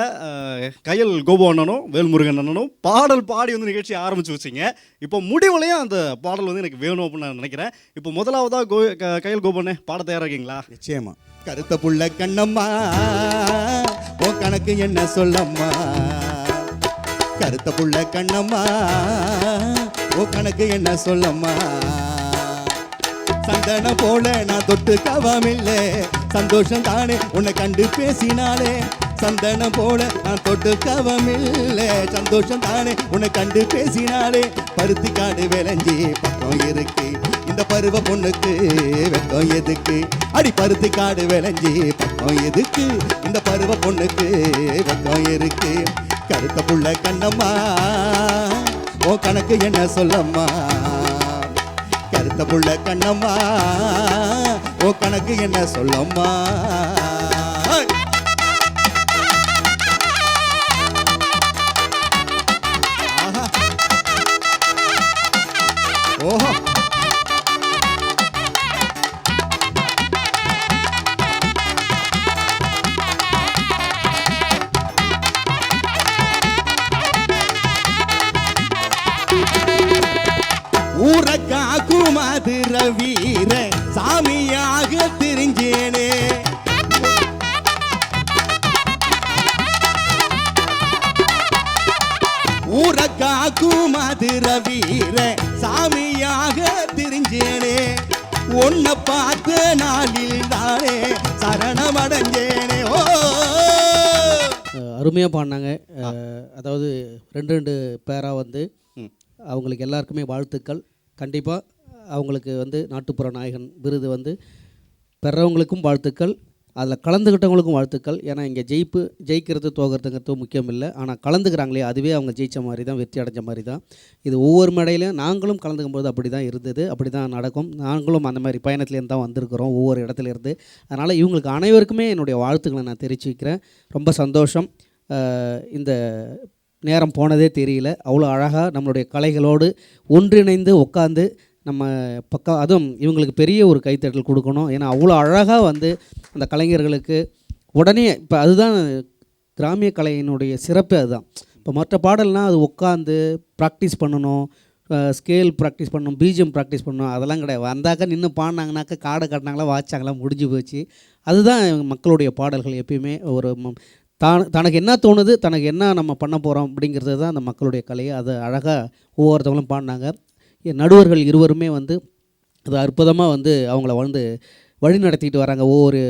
கயல் கோபு அண்ணனும் வேல்முருகன் அண்ணனும் பாடல் பாடி வந்து நிகழ்ச்சி ஆரம்பித்து வச்சிங்க. இப்போ முடிவுலையும் அந்த பாடல் வந்து எனக்கு வேணும் அப்படின்னு நான் நினைக்கிறேன். இப்போ முதலாவதாக கயல் கோபு அண்ணே பாட தயாராக இருக்கீங்களா? நிச்சயமா. கருத்த புள்ள கண்ணம்மா ஓ கணக்கு என்ன சொல்லம்மா, கருத்த புள்ள கண்ணம்மா ஓ கணக்கு என்ன சொல்லம்மா, சந்தனம் போல நான் தொட்டு கவாமில்லை, சந்தோஷம் தானே உன்னை கண்டு பேசினாலே, சந்தனம் போல நான் தொட்டு கவமில்லை, சந்தோஷம் தானே உன்னை கண்டு பேசினாலே, பருத்தி காடு விளைஞ்சி பக்கம் இருக்கு இந்த பருவ பொண்ணுக்கு வெக்கம் எதுக்கு, அடி பருத்தி காடு விளைஞ்சி பக்கம் எதுக்கு இந்த பருவ பொண்ணுக்கு வெக்கம் இருக்கு, கருத்த புள்ள கண்ணம்மா ஓ கணக்கு என்ன சொல்லம்மா, கருத்த புள்ள கண்ணம்மா ஓ கணக்கு என்ன சொல்லம்மா. ஓஹோ ஊரக்காக்கு மதுர வீர சாமியாக தெரிஞ்சேனே, ஊரக்காக்கு மதுர வீர சாமியாக தெரிஞ்சேனே, உன்னை பார்த்த நாளில் தானே சரணமடைஞ்சேனே. ஓ அருமையாக பாடினாங்க. அதாவது 2 பேராக வந்து அவங்களுக்கு எல்லாருக்குமே வாழ்த்துக்கள். கண்டிப்பாக அவங்களுக்கு வந்து நாட்டுப்புற நாயகன் விருது வந்து பெறவங்களுக்கும் வாழ்த்துக்கள், அதில் கலந்துக்கிட்டவங்களுக்கும் வாழ்த்துக்கள். ஏன்னா இங்கே ஜெயிக்கிறது தோக்கிறதுங்கிறது முக்கியம் இல்லை, ஆனால் கலந்துக்கிறாங்களே அதுவே அவங்க ஜெயித்த மாதிரி தான், வெற்றி அடைஞ்ச மாதிரி தான். இது ஒவ்வொரு மேடையிலையும் நாங்களும் கலந்துக்கும் போது அப்படி தான் இருந்தது, அப்படி தான் நடக்கும். நாங்களும் அந்த மாதிரி பயணத்துலேருந்து தான் வந்திருக்கிறோம் ஒவ்வொரு இடத்துலேருந்து. அதனால் இவங்களுக்கு அனைவருக்குமே என்னுடைய வாழ்த்துக்களை நான் தெரிவிச்சுக்கிறேன். ரொம்ப சந்தோஷம். இந்த நேரம் போனதே தெரியல. அவ்வளோ அழகாக நம்மளுடைய கலைகளோடு ஒன்றிணைந்து உட்காந்து நம்ம பக்கம், அதுவும் இவங்களுக்கு பெரிய ஒரு கைத்தட்டல் கொடுக்கணும். ஏன்னா அவ்வளோ அழகாக வந்து அந்த கலைஞர்களுக்கு உடனே இப்போ அதுதான் கிராமிய கலையினுடைய சிறப்பு. அதுதான் இப்போ மற்ற பாடல்னால் அது உட்காந்து ப்ராக்டிஸ் பண்ணணும், ஸ்கேல் ப்ராக்டிஸ் பண்ணணும், பிஜிஎம் ப்ராக்டிஸ் பண்ணணும், அதெல்லாம் கிடையாது. வந்தாக்கா நின்று பாடினாங்கனாக்கா காடை காட்டினாங்களா வாச்சாங்களா முடிஞ்சு போச்சு. அதுதான் மக்களுடைய பாடல்கள். எப்பயுமே ஒரு தனக்கு என்ன தோணுது, தனக்கு என்ன நம்ம பண்ண போகிறோம் அப்படிங்கிறது தான் அந்த மக்களுடைய கலையை. அதை அழகாக ஒவ்வொருத்தவங்களும் பாடினாங்க. நடுவர்கள் இருவருமே வந்து அது அற்புதமாக வந்து அவங்கள வந்து வழி நடத்திட்டு வராங்க ஒவ்வொரு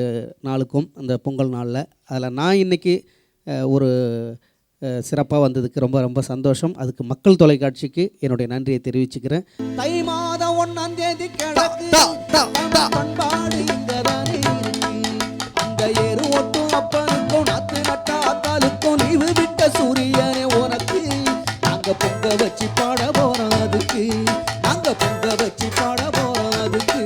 நாளுக்கும் அந்த பொங்கல் நாளில். அதில் நான் இன்றைக்கி ஒரு சிறப்பாக வந்ததுக்கு ரொம்ப ரொம்ப சந்தோஷம். அதுக்கு மக்கள் தொலைக்காட்சிக்கு என்னுடைய நன்றியை தெரிவிச்சுக்கிறேன். தை மாதம் 1ஆம் தேதி கிழக்கு பண்பாடு இங்கதானே அந்த ஏறு ஒட்டும் அப்பனுக்கும் நாத்து நட்டா அத்தாலுக்கும் நீவு விட்ட சூரியனே உனக்கு நாங்க பொங்க வச்சு பாட போறோம், அதுக்கு நாங்க பொங்க வச்சு பாட போறோம், அதுக்கு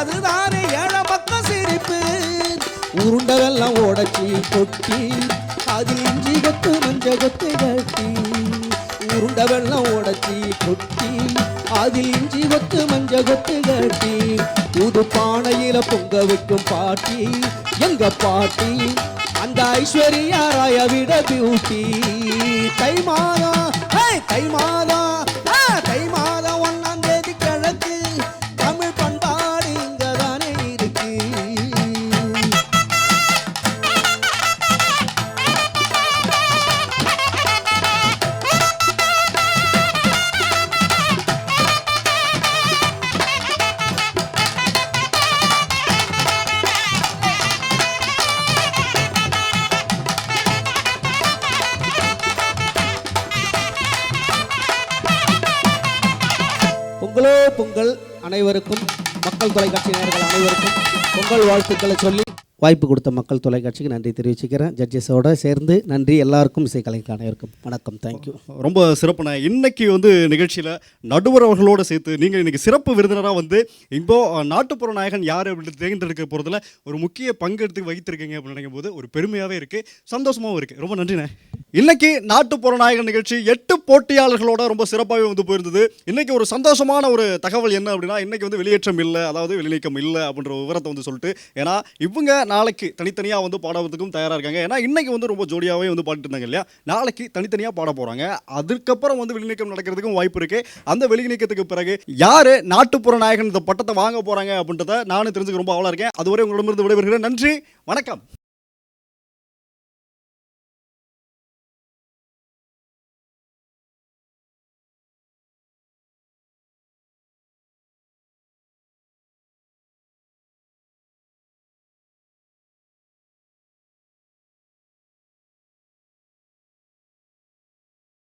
அதுதானே ஏழை பக்கம் சிரிப்பு. உருண்டவெல்லாம் ஓடச்சி கொட்டி அதில் இஞ்சி கொத்து மஞ்ச கொத்து கட்டி. உருண்டவெல்லாம் ஓடச்சி கொட்டி அதில் இஞ்சி கொத்து மஞ்ச கொத்து கட்டி. புது பானையில பொங்க வைக்கும் பாட்டி எங்க பாட்டி, அந்த ஐஸ்வர்யா ராய விட பியூட்டி. தை மாதம் தை மாதம் தை மாதம் 1ஆம் தேதி கிழக்கு தமிழ் பண்பாடு இங்க தானே இருக்கு. பொங்கலோ பொங்கல் அனைவருக்கும், மக்கள் தொலைக்காட்சி நேயர்கள் அனைவருக்கும் பொங்கல் வாழ்த்துக்களை சொல்லி வாய்ப்பு கொடுத்த மக்கள் தொலைக்காட்சிக்கு நன்றி தெரிவிச்சுக்கிறேன். ஜட்ஜஸோடு சேர்ந்து நன்றி எல்லாருக்கும், இசைக்கலைஞர் அனைவருக்கும் வணக்கம். தேங்க்யூ. ரொம்ப சிறப்புண்ணே. இன்னைக்கு நிகழ்ச்சியில் நடுவர் அவர்களோடு சேர்த்து நீங்கள் இன்னைக்கு சிறப்பு விருந்தினராக இப்போ நாட்டுப்புற நாயகன் யார் அப்படின்னு தேர்ந்தெடுக்க போகிறதுல ஒரு முக்கிய பங்கெடுத்து வகித்திருக்கீங்க அப்படின்னு நினைக்கும் போது ஒரு பெருமையாகவே இருக்குது, சந்தோஷமாகவும் இருக்குது. ரொம்ப நன்றிண்ணே. இன்னைக்கு நாட்டுப்புற நாயகன் நிகழ்ச்சி 8 போட்டியாளர்களோட ரொம்ப சிறப்பாகவே போயிருந்தது. இன்னைக்கு ஒரு சந்தோஷமான ஒரு தகவல் என்ன அப்படின்னா, இன்னைக்கு வெளியேற்றம் இல்லை, அதாவது வெளிநீக்கம் இல்லை அப்படின்ற விவரத்தை சொல்லிட்டு, ஏன்னா இவங்க நாளைக்கு தனித்தனியாக பாடுறதுக்கும் தயாராக இருக்காங்க. ஏன்னா இன்னைக்கு ரொம்ப ஜோடியாகவே பாடிட்டு இருந்தாங்க இல்லையா, நாளைக்கு தனித்தனியாக பாட போகிறாங்க. அதுக்கப்புறம் வெளிநீக்கம் நடக்கிறதுக்கும் வாய்ப்பு இருக்குது. அந்த வெளிநீக்கத்துக்கு பிறகு யார் நாட்டுப்புற நாயகன் இந்த பட்டத்தை வாங்க போகிறாங்க அப்படின்றத நானும் தெரிஞ்சுக்க ரொம்ப ஆவலாக இருக்கேன். அதுவரை உங்களிடமிருந்து விடைபெறுகிறேன். நன்றி, வணக்கம்.